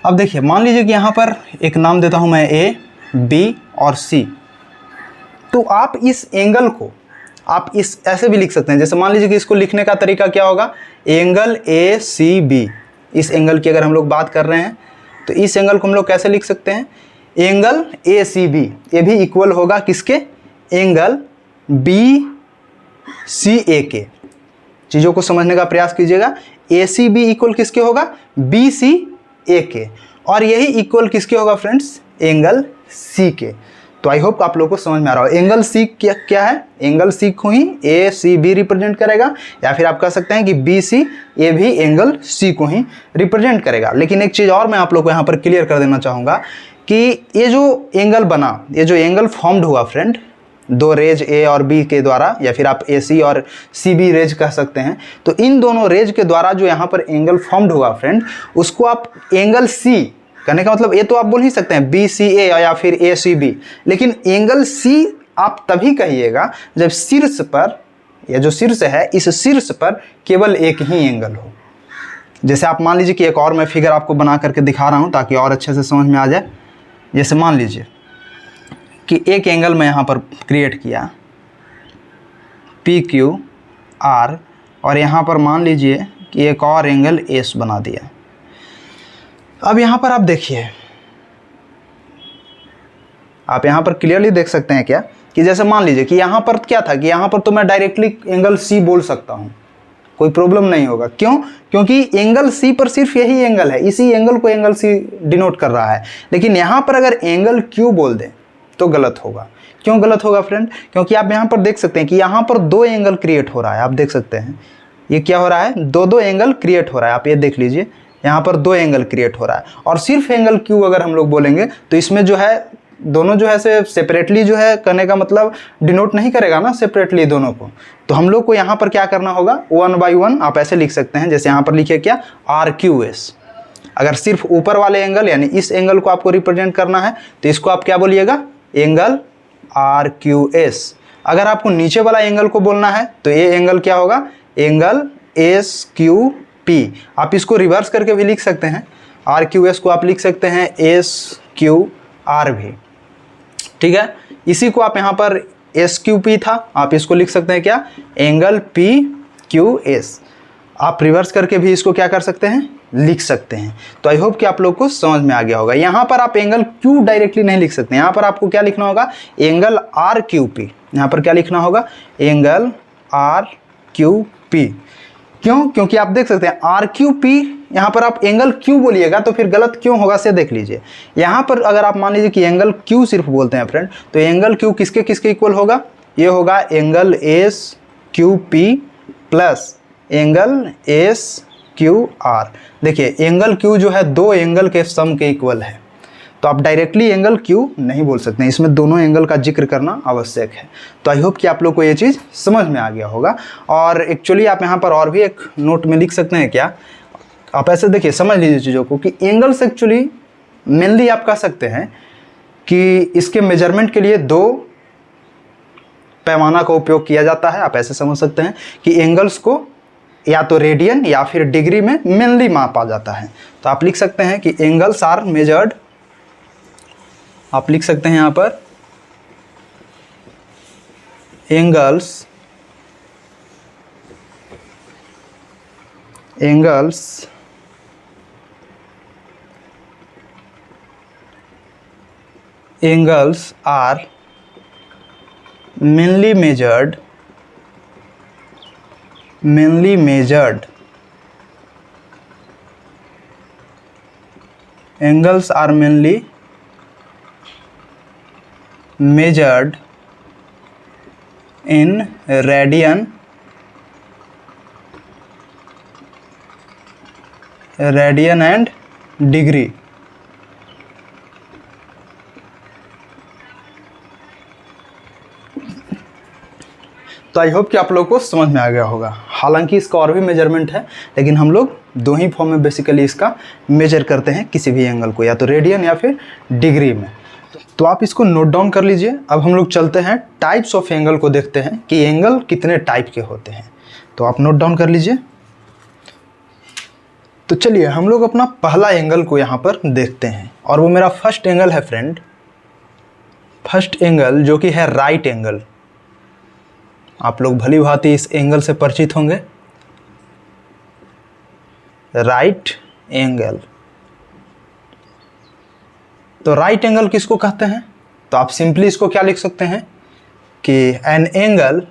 अब देखिए, मान लीजिए कि यहाँ पर एक नाम देता हूँ मैं A, B और C। तो आप इस एंगल को आप इस ऐसे भी लिख सकते हैं। जैसे मान लीजिए कि इसको लिखने का तरीका क्या होगा? Angle ACB। इस एंगल की अगर हम लोग बात कर रहे हैं तो इस एंगल को हम लोग कैसे लिख सकते हैं? Angle ACB। ये भी इक्वल होगा किसके? एंगल BCA के। चीज़ों को समझने का प्रयास कीजिएगा। ACB इक्वल किसके होगा? BCA के। और यही इक्वल किसके होगा फ्रेंड्स? एंगल C के। तो आई होप आप लोगों को समझ में आ रहा हो। एंगल C क्या है? एंगल C को ही ACB रिप्रेजेंट करेगा, या फिर आप कह सकते हैं कि BC ये भी एंगल C को ही रिप्रेजेंट करेगा। लेकिन एक चीज़ और मैं आप लोगों को यहाँ पर क्लियर कर देना चाहूँगा कि ये जो एंगल बना, ये जो एंगल फॉर्म्ड हुआ फ्रेंड, दो रेज A और B के द्वारा, या फिर आप AC और CB रेज कह सकते हैं, तो इन दोनों रेज के द्वारा जो यहाँ पर एंगल फॉर्म्ड हुआ फ्रेंड, उसको आप एंगल C कहने का मतलब, ये तो आप बोल ही सकते हैं BCA या फिर ACB, लेकिन एंगल C आप तभी कहिएगा जब शीर्ष पर, यह जो शीर्ष है, इस शीर्ष पर केवल एक ही एंगल हो। जैसे आप मान लीजिए कि एक और मैं फिगर आपको बना करके दिखा रहा हूँ ताकि और अच्छे से समझ में आ जाए। जैसे मान लीजिए कि एक एंगल मैं यहाँ पर क्रिएट किया PQR, और यहाँ पर मान लीजिए कि एक और एंगल S बना दिया। अब यहाँ पर आप देखिए, आप यहाँ पर क्लियरली देख सकते हैं क्या कि जैसे मान लीजिए कि यहाँ पर क्या था कि यहाँ पर तो मैं डायरेक्टली एंगल C बोल सकता हूँ, कोई प्रॉब्लम नहीं होगा। क्यों? क्योंकि एंगल C पर सिर्फ यही एंगल है, इसी एंगल को एंगल C डिनोट कर रहा है। लेकिन यहाँ पर अगर एंगल Q बोल दें तो गलत होगा। क्यों गलत होगा फ्रेंड? क्योंकि आप यहाँ पर देख सकते हैं कि यहाँ पर दो एंगल क्रिएट हो रहा है। आप देख सकते हैं ये क्या हो रहा है? दो एंगल क्रिएट हो रहा है। आप ये देख लीजिए, यहाँ पर दो एंगल क्रिएट हो रहा है। और सिर्फ एंगल Q अगर हम लोग बोलेंगे तो इसमें जो है दोनों जो है से सेपरेटली जो है कहने का मतलब डिनोट नहीं करेगा ना सेपरेटली दोनों को। तो हम लोग को यहाँ पर क्या करना होगा? 1 by 1 आप ऐसे लिख सकते हैं। जैसे यहाँ पर लिखिए क्या? RQS। अगर सिर्फ ऊपर वाले एंगल यानी इस एंगल को आपको रिप्रेजेंट करना है तो इसको आप क्या बोलिएगा? Angle RQS। अगर आपको नीचे वाला एंगल को बोलना है तो ये एंगल क्या होगा? Angle SQP। आप इसको रिवर्स करके भी लिख सकते हैं। RQS को आप लिख सकते हैं SQR भी, ठीक है। इसी को आप यहाँ पर SQP था, आप इसको लिख सकते हैं क्या? Angle PQS। आप रिवर्स करके भी इसको क्या कर सकते हैं? लिख सकते हैं। तो आई होप कि आप लोग को समझ में आ गया होगा। यहाँ पर आप एंगल Q डायरेक्टली नहीं लिख सकते, यहाँ पर आपको क्या लिखना होगा? Angle RQP। यहाँ पर क्या लिखना होगा? Angle RQP। क्यों? क्योंकि आप देख सकते हैं RQP, यहाँ पर आप एंगल Q बोलिएगा तो फिर गलत क्यों होगा से देख लीजिए। यहाँ पर अगर आप मान लीजिए कि एंगल Q सिर्फ बोलते हैं फ्रेंड, तो एंगल Q किसके किसके इक्वल होगा? ये होगा angle SQP plus angle SQR। देखिए एंगल Q जो है दो एंगल के सम के इक्वल है, तो आप डायरेक्टली एंगल Q नहीं बोल सकते हैं, इसमें दोनों एंगल का जिक्र करना आवश्यक है। तो आई होप कि आप लोग को ये चीज़ समझ में आ गया होगा। और एक्चुअली आप यहाँ पर और भी एक नोट में लिख सकते हैं क्या? आप ऐसे देखिए, समझ लीजिए चीज़ों को कि एंगल्स एक्चुअली मेनली आप कह सकते हैं कि इसके मेजरमेंट के लिए दो पैमाना का उपयोग किया जाता है। आप ऐसे समझ सकते हैं कि एंगल्स को या तो रेडियन या फिर डिग्री में मेनली मापा जाता है। तो आप लिख सकते हैं कि एंगल्स आर मेजर्ड, आप लिख सकते हैं यहाँ पर angles are mainly measured angles are mainly measured in radian and degree। तो आई होप कि आप लोगों को समझ में आ गया होगा। हालांकि इसका और भी मेजरमेंट है, लेकिन हम लोग दो ही फॉर्म में बेसिकली इसका मेजर करते हैं किसी भी एंगल को, या तो रेडियन या फिर डिग्री में। तो आप इसको नोट डाउन कर लीजिए। अब हम लोग चलते हैं टाइप्स ऑफ एंगल को देखते हैं कि एंगल कितने टाइप के होते हैं। तो आप नोट डाउन कर लीजिए। तो चलिए हम लोग अपना पहला एंगल को यहाँ पर देखते हैं, और वो मेरा फर्स्ट एंगल है फ्रेंड, फर्स्ट एंगल जो कि है राइट एंगल। आप लोग भली भांति इस एंगल से परिचित होंगे, राइट एंगल। तो राइट एंगल किसको कहते हैं? तो आप सिंपली इसको क्या लिख सकते हैं कि an angle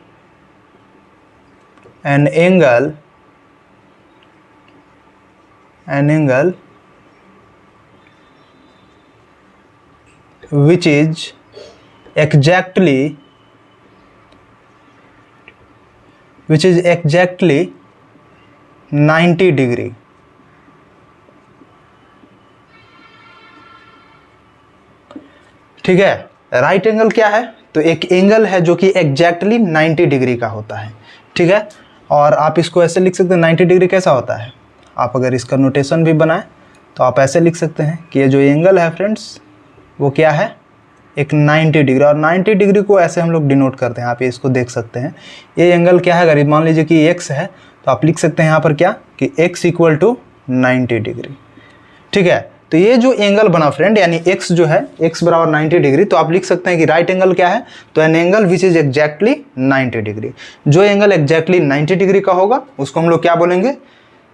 which is exactly 90 degree. ठीक है, राइट एंगल क्या है? तो एक एंगल है जो कि एग्जैक्टली 90 डिग्री का होता है। ठीक है, और आप इसको ऐसे लिख सकते हैं, 90 डिग्री कैसा होता है? आप अगर इसका नोटेशन भी बनाएं तो आप ऐसे लिख सकते हैं कि ये जो एंगल है फ्रेंड्स वो क्या है? एक 90 डिग्री। और 90 डिग्री को ऐसे हम लोग डिनोट करते हैं, आप ये इसको देख सकते हैं। ये एंगल क्या है? अगर मान लीजिए कि x है तो आप लिख सकते हैं यहाँ पर क्या कि x इक्वल टू 90 डिग्री। ठीक है, तो ये जो एंगल बना फ्रेंड, यानी x जो है x बराबर 90 डिग्री, तो आप लिख सकते हैं कि राइट एंगल क्या है? तो an angle which is exactly 90 degree. जो एंगल एग्जैक्टली 90 डिग्री का होगा उसको हम लोग क्या बोलेंगे?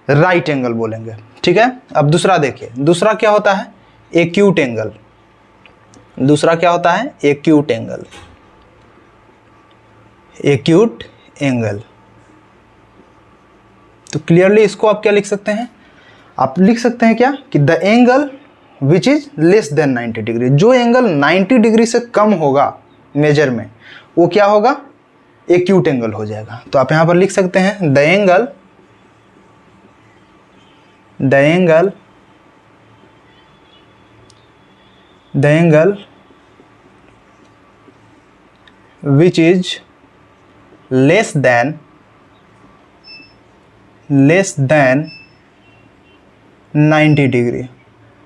राइट एंगल बोलेंगे। ठीक है, अब दूसरा देखिए, दूसरा क्या होता है? Acute angle. दूसरा क्या होता है? Acute angle. एक्यूट एंगल, तो क्लियरली इसको आप क्या लिख सकते हैं? आप लिख सकते हैं क्या कि the angle which is less than 90 degree. जो एंगल 90 डिग्री से कम होगा मेजर में वो क्या होगा? एक्यूट एंगल हो जाएगा। तो आप यहां पर लिख सकते हैं the angle which is less than 90 degree।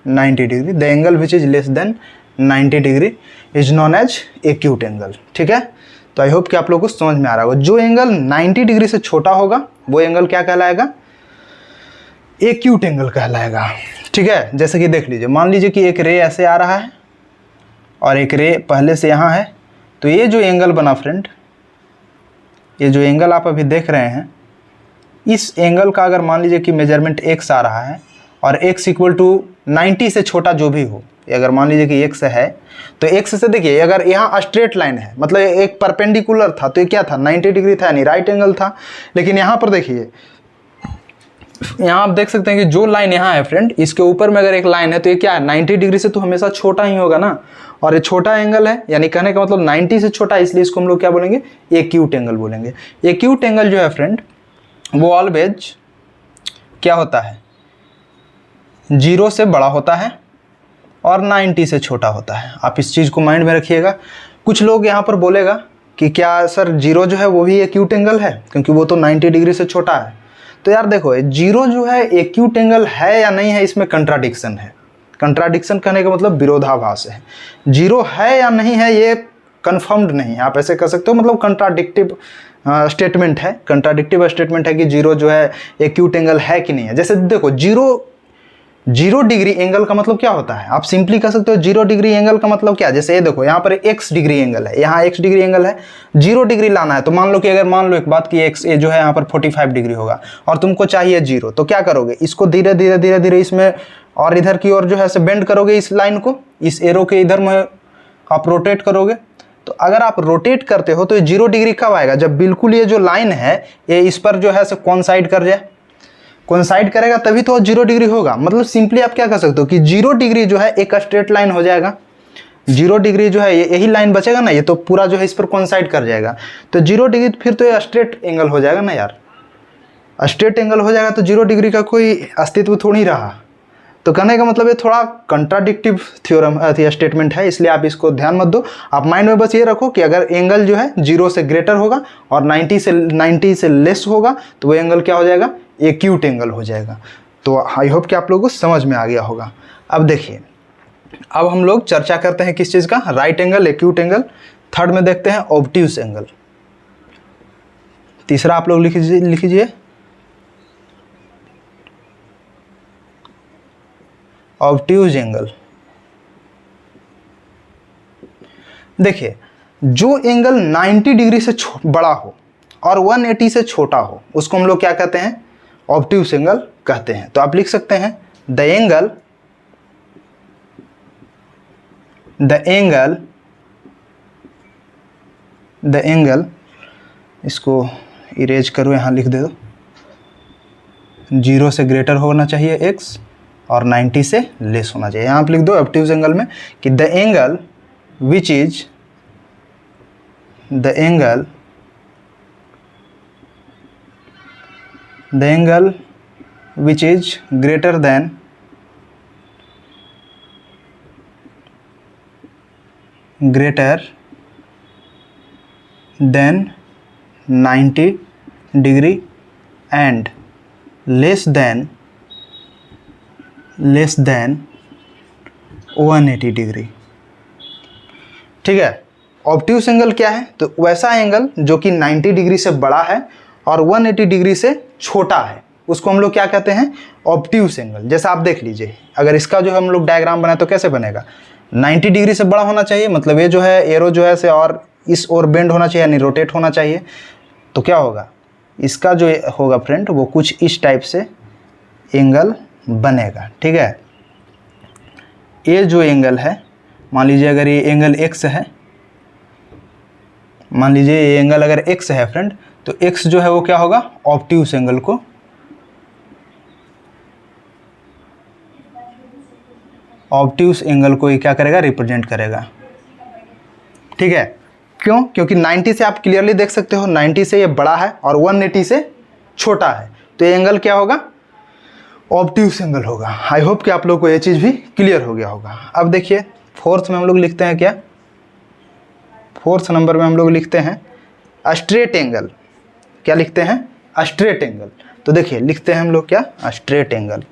the angle which is less than 90 degree is known as acute angle। ठीक है, तो आई होप कि आप लोगों को समझ में आ रहा होगा। जो एंगल 90 डिग्री से छोटा होगा वो एंगल क्या कहलाएगा? एक्यूट एंगल कहलाएगा। ठीक है, जैसे कि देख लीजिए, मान लीजिए कि एक रे ऐसे आ रहा है और एक रे पहले से यहाँ है, तो ये जो एंगल बना फ्रेंड, ये जो एंगल आप अभी देख रहे हैं, इस एंगल का अगर मान लीजिए कि मेजरमेंट x आ रहा है और x इक्वल टू 90 से छोटा जो भी हो, अगर मान लीजिए कि x है तो x से देखिए, अगर यहाँ स्ट्रेट लाइन है मतलब एक परपेंडिकुलर था तो ये क्या था? 90 डिग्री था, यानी राइट एंगल था। लेकिन यहाँ पर देखिए, यहाँ आप देख सकते हैं कि जो लाइन यहाँ है फ्रेंड, इसके ऊपर में अगर एक लाइन है तो ये क्या है? 90 डिग्री से तो हमेशा छोटा ही होगा ना, और ये छोटा एंगल है, यानी कहने का मतलब 90 से छोटा, इसलिए इसको हम लोग क्या बोलेंगे? एक्यूट एंगल बोलेंगे। एक्यूट एंगल जो है फ्रेंड वो ऑलवेज क्या होता है? 0 से बड़ा होता है और 90 से छोटा होता है। आप इस चीज़ को माइंड में रखिएगा। कुछ लोग यहाँ पर बोलेगा कि क्या सर 0 जो है वो भी एक्यूट एंगल है क्योंकि वो तो 90 डिग्री से छोटा है। तो यार देखो, 0 जो है एक्यूट एंगल है या नहीं है, इसमें कंट्राडिक्शन है। कंट्राडिक्शन कहने का मतलब विरोधाभास है। 0 है या नहीं है ये कंफर्म्ड नहीं है, आप ऐसे कह सकते हो, मतलब कंट्राडिक्टिव स्टेटमेंट है। कंट्राडिक्टिव स्टेटमेंट है कि 0 जो है एक्यूट एंगल है कि नहीं है। जैसे देखो, 0 डिग्री एंगल का मतलब क्या होता है? आप सिंपली कह सकते हो 0 डिग्री एंगल का मतलब क्या? जैसे ये देखो, यहाँ पर x डिग्री एंगल है, यहाँ x डिग्री एंगल है, 0 डिग्री लाना है। तो मान लो कि अगर मान लो एक बात कि x जो है यहाँ पर 45 डिग्री होगा और तुमको चाहिए 0, तो क्या करोगे? इसको धीरे धीरे इसमें और इधर की ओर जो है बेंड करोगे, इस लाइन को, इस एरो के इधर में आप रोटेट करोगे। तो अगर आप रोटेट करते हो तो ये 0 डिग्री कब आएगा? जब बिल्कुल ये जो लाइन है ये इस पर जो है कोइंसाइड कर जाए। कोइंसाइड करेगा तभी तो 0 डिग्री होगा। मतलब सिंपली आप क्या कर सकते हो कि 0 डिग्री जो है एक स्ट्रेट लाइन हो जाएगा। 0 डिग्री जो है यही लाइन बचेगा ना, ये तो पूरा जो है इस पर कोइंसाइड कर जाएगा। तो 0 डिग्री फिर तो ये स्ट्रेट एंगल हो जाएगा ना यार, स्ट्रेट एंगल हो जाएगा तो 0 डिग्री का कोई अस्तित्व थोड़ी रहा। तो कहने का मतलब ये थोड़ा कंट्राडिक्टिव थ्योरम स्टेटमेंट है, इसलिए आप इसको ध्यान मत दो। आप माइंड में बस ये रखो कि अगर एंगल जो है 0 से ग्रेटर होगा और 90 से लेस होगा तो वो एंगल क्या हो जाएगा, एक्यूट एंगल हो जाएगा। तो आई होप कि आप लोगों को समझ में आ गया होगा। अब देखिए, अब हम लोग चर्चा करते हैं किस चीज़ का, right angle, acute angle. Third में देखते हैं ऑब्ट्यूज एंगल। तीसरा आप लोग लिख लीजिए ऑब्ट्यूज एंगल। देखिए, जो एंगल 90 डिग्री से बड़ा हो और 180 से छोटा हो उसको हम लोग क्या कहते हैं, ऑब्ट्यूज एंगल कहते हैं। तो आप लिख सकते हैं द एंगल, इसको इरेज करो, यहाँ लिख दे दो, 0 से ग्रेटर होना चाहिए x और 90 से लेस होना चाहिए। यहाँ आप लिख दो ऑब्ट्यूज एंगल में कि the angle which is greater than 90 degree and less than 180 degree. ठीक है, ऑब्ट्यूज एंगल क्या है, तो वैसा एंगल जो कि 90 डिग्री से बड़ा है और 180 डिग्री से छोटा है उसको हम लोग क्या कहते हैं, ऑब्ट्यूज एंगल। जैसा आप देख लीजिए, अगर इसका जो हम लोग डायग्राम बनाए तो कैसे बनेगा, 90 डिग्री से बड़ा होना चाहिए, मतलब ये जो है एरो जो है से और इस ओर बेंड होना चाहिए, यानी रोटेट होना चाहिए। तो क्या होगा, इसका जो होगा फ्रेंड वो कुछ इस टाइप से एंगल बनेगा। ठीक है, ये जो एंगल है, मान लीजिए अगर ये एंगल x है, मान लीजिए ये एंगल अगर x है फ्रेंड, तो x जो है वो क्या होगा, ऑब्ट्यूज एंगल को ये क्या करेगा, रिप्रेजेंट करेगा। ठीक है, क्यों, क्योंकि 90 से आप क्लियरली देख सकते हो 90 से ये बड़ा है और 180 से छोटा है, तो ये एंगल क्या होगा, ऑब्ट्यूज एंगल होगा। आई होप कि आप लोग को ये चीज़ भी क्लियर हो गया होगा। अब देखिए, फोर्थ में हम लोग लिखते हैं क्या, फोर्थ नंबर में हम लोग लिखते हैं स्ट्रेट एंगल। क्या लिखते हैं, स्ट्रेट एंगल। तो देखिए लिखते हैं हम लोग क्या, straight angle.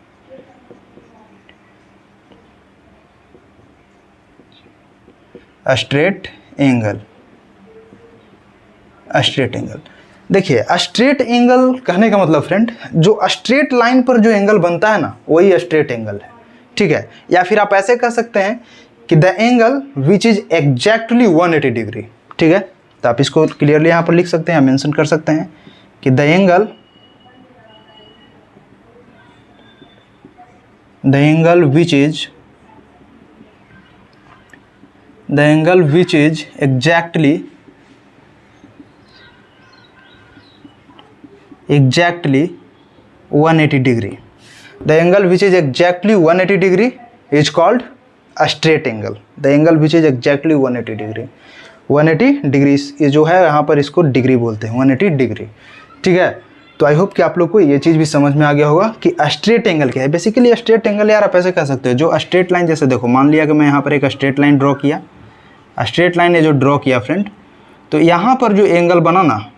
Straight angle, straight angle. देखिए, स्ट्रेट एंगल कहने का मतलब फ्रेंड, जो स्ट्रेट लाइन पर जो एंगल बनता है ना वही स्ट्रेट एंगल है। ठीक है, या फिर आप ऐसे कह सकते हैं कि the angle which is exactly 180 degree. ठीक है, तो आप इसको क्लियरली यहाँ पर लिख सकते हैं, मेंशन कर सकते हैं कि the angle which is exactly 180 degree. The angle which is exactly 180 degree is called straight angle. The angle which is exactly 180 degree, 180 degree ये जो है यहाँ पर इसको डिग्री बोलते हैं, 180 डिग्री। ठीक है, तो आई होप कि आप लोग को ये चीज़ भी समझ में आ गया होगा कि स्ट्रेट एंगल क्या है। बेसिकली स्ट्रेट एंगल यार आप ऐसे कह सकते हो, जो स्ट्रेट लाइन, जैसे देखो मान लिया कि मैं यहाँ पर एक स्ट्रेट लाइन ड्रॉ किया, स्ट्रेट लाइन ने जो ड्रॉ किया फ्रेंड, तो यहाँ पर जो एंगल बना ना,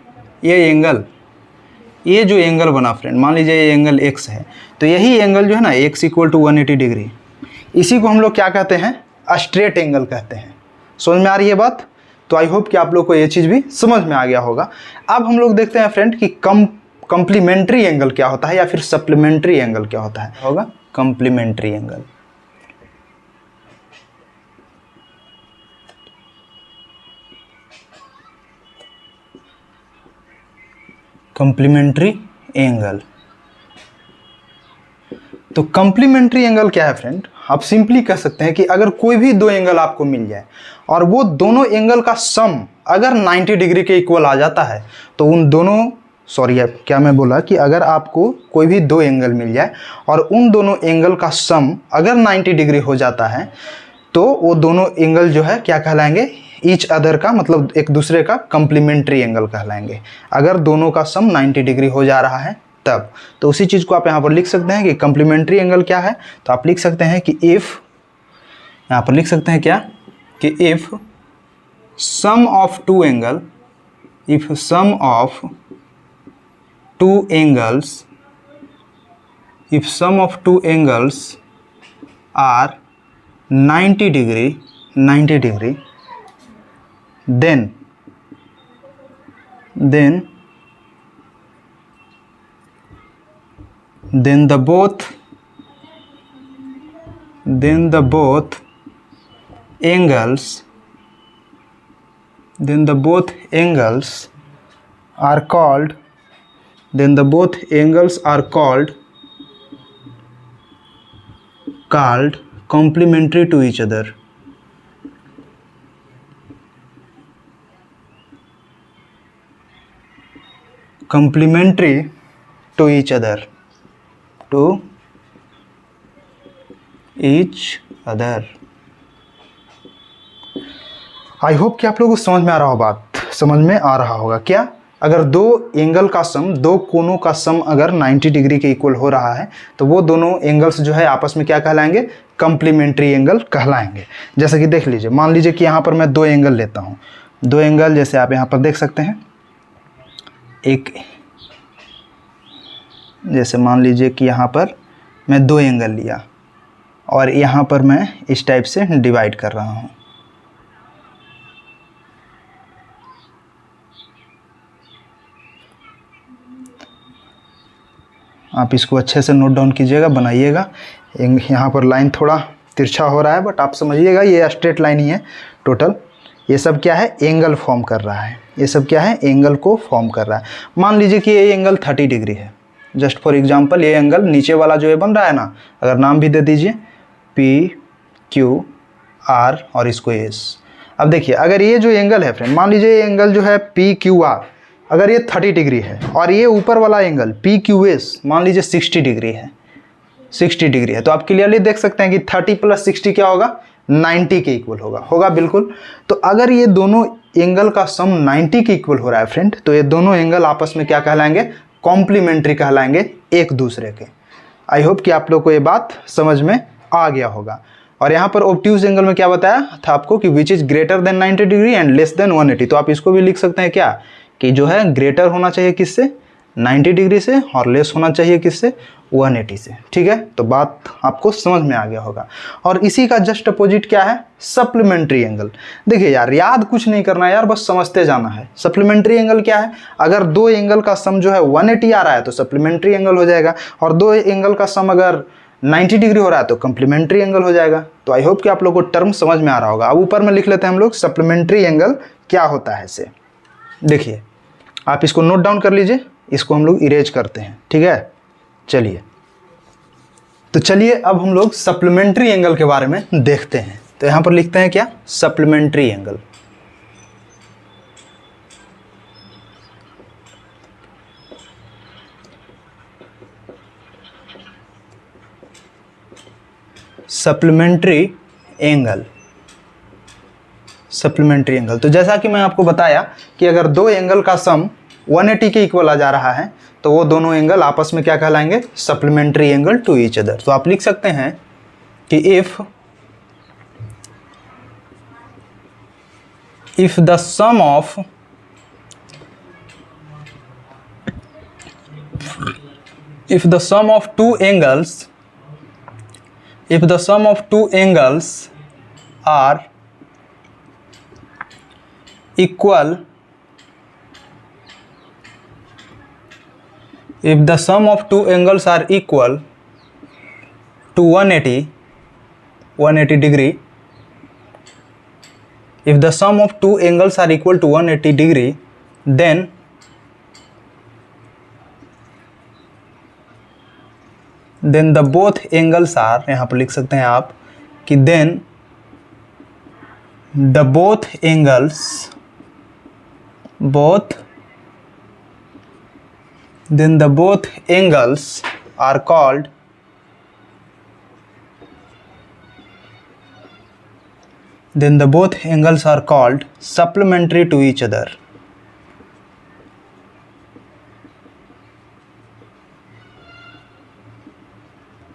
ये जो एंगल बना फ्रेंड, मान लीजिए ये एंगल x है, तो यही एंगल जो है ना x इक्वल टू 180 डिग्री, इसी को हम लोग क्या कहते हैं, स्ट्रेट एंगल कहते हैं। समझ में आ रही है बात? तो आई होप कि आप लोग को ये चीज़ भी समझ में आ गया होगा। अब हम लोग देखते हैं फ्रेंड कि कम्प्लीमेंट्री एंगल क्या होता है या फिर सप्लीमेंट्री एंगल क्या होता है। होगा कम्प्लीमेंट्री एंगल। कम्प्लीमेंट्री एंगल, तो कम्प्लीमेंट्री एंगल क्या है फ्रेंड, आप सिंपली कह सकते हैं कि अगर कोई भी दो एंगल आपको मिल जाए और वो दोनों एंगल का सम अगर 90 डिग्री के इक्वल आ जाता है, तो उन दोनों सॉरी क्या मैं बोला कि अगर आपको कोई भी दो एंगल मिल जाए और उन दोनों एंगल का सम अगर 90 डिग्री हो जाता है तो वो दोनों एंगल जो है क्या कहलाएंगे, ईच अदर का मतलब एक दूसरे का कम्प्लीमेंट्री एंगल कहलाएंगे। अगर दोनों का सम 90 डिग्री हो जा रहा है तब, तो उसी चीज़ को आप यहाँ पर लिख सकते हैं कि कम्प्लीमेंट्री एंगल क्या है। तो आप लिख सकते हैं कि इफ़, यहाँ पर लिख सकते हैं क्या कि if sum of two angle, if sum of two angles, if sum of two angles are 90 degree, then the both angles are called, complementary to each other. Complementary to each other. To each other. I hope कि आप लोगों को समझ में आ रहा हो, बात समझ में आ रहा होगा क्या। अगर दो एंगल का सम, दो कोनों का सम अगर 90 डिग्री के इक्वल हो रहा है तो वो दोनों एंगल्स जो है आपस में क्या कहलाएंगे, कम्प्लीमेंट्री एंगल कहलाएंगे। जैसे कि देख लीजिए, मान लीजिए कि यहाँ पर मैं दो एंगल लेता हूँ, दो एंगल जैसे आप यहाँ पर देख सकते हैं, एक जैसे मान लीजिए कि यहाँ पर मैं दो एंगल लिया और यहाँ पर मैं इस टाइप से डिवाइड कर रहा हूँ। आप इसको अच्छे से नोट डाउन कीजिएगा, बनाइएगा। यहाँ पर लाइन थोड़ा तिरछा हो रहा है बट आप समझिएगा ये स्ट्रेट लाइन ही है टोटल। ये सब क्या है, एंगल फॉर्म कर रहा है, ये सब क्या है, एंगल को फॉर्म कर रहा है। मान लीजिए कि ये एंगल 30 डिग्री है, जस्ट फॉर एग्जांपल। ये एंगल नीचे वाला जो है बन रहा है ना, अगर नाम भी दे दीजिए P Q R और इसको S। अब देखिए अगर ये जो एंगल है फ्रेंड, मान लीजिए ये एंगल जो है P Q R, अगर ये 30 डिग्री है और ये ऊपर वाला एंगल P Q S मान लीजिए 60 डिग्री है, 60 डिग्री है, तो आप क्लियरली देख सकते हैं कि 30 + 60 क्या होगा, 90 के इक्वल होगा बिल्कुल। तो अगर ये दोनों एंगल का सम 90 के इक्वल हो रहा है फ्रेंड, तो ये दोनों एंगल आपस में क्या कहलाएंगे, कॉम्प्लीमेंट्री कहलाएंगे एक दूसरे के। आई होप कि आप लोग को ये बात समझ में आ गया होगा। और यहाँ पर ऑब्ट्यूज एंगल में क्या बताया था आपको कि which is greater than 90 degree and less than 180। तो आप इसको भी लिख सकते हैं क्या कि जो है ग्रेटर होना चाहिए किससे, 90 डिग्री से, और लेस होना चाहिए किससे, 180 से। ठीक है, तो बात आपको समझ में आ गया होगा। और इसी का जस्ट अपोजिट क्या है, सप्लीमेंट्री एंगल। देखिए यार, याद कुछ नहीं करना यार, बस समझते जाना है। सप्लीमेंट्री एंगल क्या है, अगर दो एंगल का सम जो है 180 आ रहा है तो सप्लीमेंट्री एंगल हो जाएगा, और दो एंगल का सम अगर 90 डिग्री हो रहा है तो कम्प्लीमेंट्री एंगल हो जाएगा। तो आई होप कि आप लोगों को टर्म समझ में आ रहा होगा। अब ऊपर में लिख लेते हैं हम लोग सप्लीमेंट्री एंगल क्या होता है इसे। देखिए आप इसको नोट डाउन कर लीजिए, इसको हम लोग इरेज करते हैं। ठीक है, चलिए तो चलिए अब हम लोग सप्लीमेंट्री एंगल के बारे में देखते हैं। तो यहाँ पर लिखते हैं क्या, supplementary angle. Supplementary angle, supplementary angle. तो जैसा कि मैं आपको बताया कि अगर दो एंगल का सम 180 के इक्वल आ जा रहा है तो वो दोनों एंगल आपस में क्या कहलाएंगे, supplementary angle to each other. तो आप लिख सकते हैं कि if the sum of two angles, if the sum of two angles are equal, if the sum of two angles are equal to 180 degree, if the sum of two angles are equal to 180 degree, then the both angles are, यहाँ पर लिख सकते हैं आप कि then the both then the both angles are called supplementary to each other.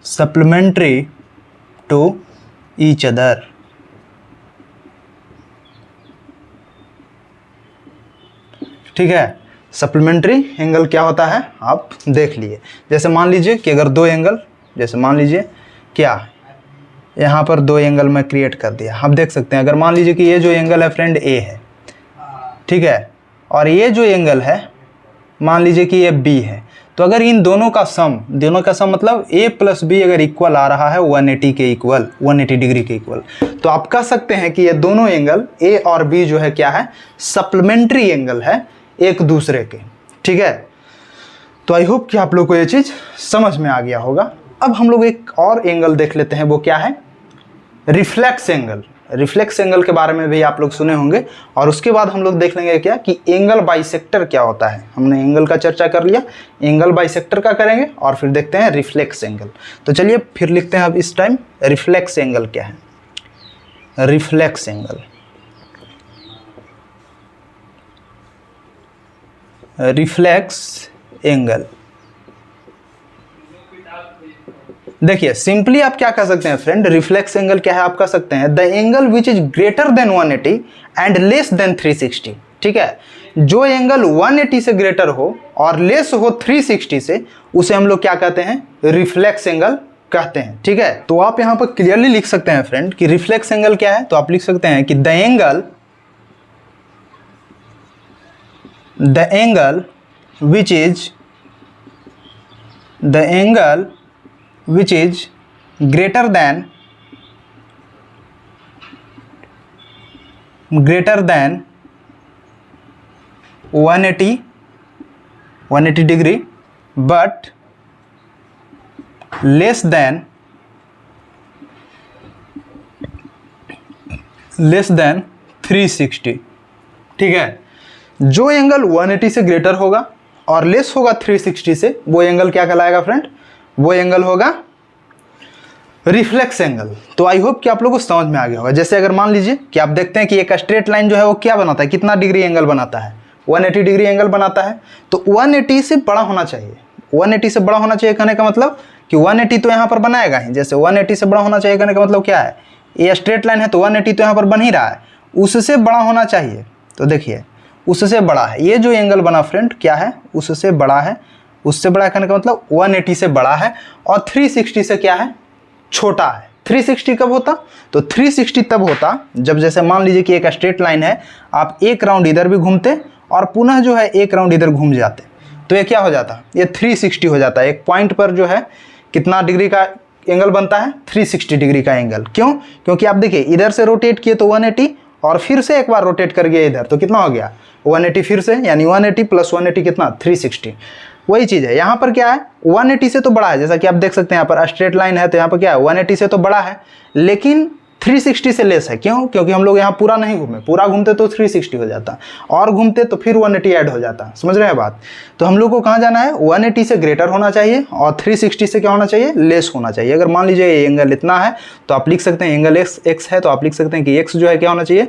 Supplementary to each other. ठीक है, supplementary angle क्या होता है आप देख लिए। जैसे मान लीजिए कि अगर दो एंगल, जैसे मान लीजिए क्या यहाँ पर दो एंगल मैं क्रिएट कर दिया, आप देख सकते हैं। अगर मान लीजिए कि ये जो एंगल है फ्रेंड ए है, ठीक है, और ये जो एंगल है मान लीजिए कि ये बी है, तो अगर इन दोनों का सम मतलब a प्लस बी अगर इक्वल आ रहा है 180 के इक्वल, 180 डिग्री के इक्वल, तो आप कह सकते हैं कि ये दोनों एंगल a और b जो है क्या है, सप्लीमेंट्री एंगल है एक दूसरे के। ठीक है, तो आई होप कि आप लोग को ये चीज़ समझ में आ गया होगा। अब हम लोग एक और एंगल देख लेते हैं, वो क्या है, रिफ्लेक्स एंगल। रिफ्लेक्स एंगल के बारे में भी आप लोग सुने होंगे, और उसके बाद हम लोग देख लेंगे क्या कि एंगल बाइसेक्टर क्या होता है। हमने एंगल का चर्चा कर लिया, एंगल बाइसेक्टर का करेंगे, और फिर देखते हैं रिफ्लेक्स एंगल। तो चलिए फिर लिखते हैं अब इस टाइम रिफ्लेक्स एंगल क्या है। रिफ्लेक्स एंगल, रिफ्लेक्स एंगल, देखिए सिंपली आप क्या कह सकते हैं फ्रेंड, रिफ्लेक्स एंगल क्या है आप कह सकते हैं the angle which is greater than 180 and less than 360। ठीक है, जो एंगल 180 से ग्रेटर हो और लेस हो 360 से, उसे हम लोग क्या कहते हैं, रिफ्लेक्स एंगल कहते हैं। ठीक है, तो आप यहां पर क्लियरली लिख सकते हैं फ्रेंड कि रिफ्लेक्स एंगल क्या है। तो आप लिख सकते हैं कि the angle which is greater than 180 degree but less than 360। ठीक है, जो एंगल 180 से ग्रेटर होगा और लेस होगा 360 से, वो एंगल क्या कहलाएगा फ्रेंड, वो एंगल होगा रिफ्लेक्स एंगल। तो आई होप कि आप लोगों को समझ में आ गया होगा। जैसे अगर मान लीजिए कि आप देखते हैं कि एक स्ट्रेट लाइन जो है वो क्या बनाता है, कितना डिग्री एंगल बनाता है, 180 डिग्री एंगल बनाता है। तो 180 से बड़ा होना चाहिए, 180 से बड़ा होना चाहिए कहने का मतलब कि 180 तो यहाँ पर बनाएगा ही। जैसे 180 से बड़ा होना चाहिए कहने का मतलब क्या है, ये स्ट्रेट लाइन है तो 180 तो यहाँ पर बन ही रहा है, उससे बड़ा होना चाहिए। तो देखिए उससे बड़ा है, ये जो एंगल बना फ्रेंड क्या है, उससे बड़ा है। उससे बड़ा कहने का मतलब 180 से बड़ा है और 360 से क्या है, छोटा है। 360 कब होता, तो 360 तब होता जब जैसे मान लीजिए कि एक स्ट्रेट लाइन है, आप एक राउंड इधर भी घूमते और पुनः जो है एक राउंड इधर घूम जाते, तो ये क्या हो जाता, ये 360 हो जाता है। एक पॉइंट पर जो है कितना डिग्री का एंगल बनता है, 360 डिग्री का एंगल। क्यों, क्योंकि आप देखिए इधर से रोटेट किए तो 180 और फिर से एक बार रोटेट कर गया इधर, तो कितना हो गया 180 फिर से, यानी 180 प्लस 180 कितना 360। वही चीज़ है यहाँ पर क्या है, 180 से तो बड़ा है। जैसा कि आप देख सकते हैं यहाँ पर स्ट्रेट लाइन है तो यहाँ पर क्या है 180 से तो बड़ा है, लेकिन 360 से लेस है। क्यों, क्योंकि हम लोग यहाँ पूरा नहीं घूमे, पूरा घूमते तो 360 हो जाता और घूमते तो फिर 180 ऐड हो जाता। समझ रहे हैं बात। तो हम लोग को कहाँ जाना है, 180 से ग्रेटर होना चाहिए और 360 से क्या होना चाहिए, लेस होना चाहिए। अगर मान लीजिए ये एंगल इतना है तो आप लिख सकते हैं एंगल एक्स है, तो आप लिख सकते हैं कि एक्स जो है क्या होना चाहिए,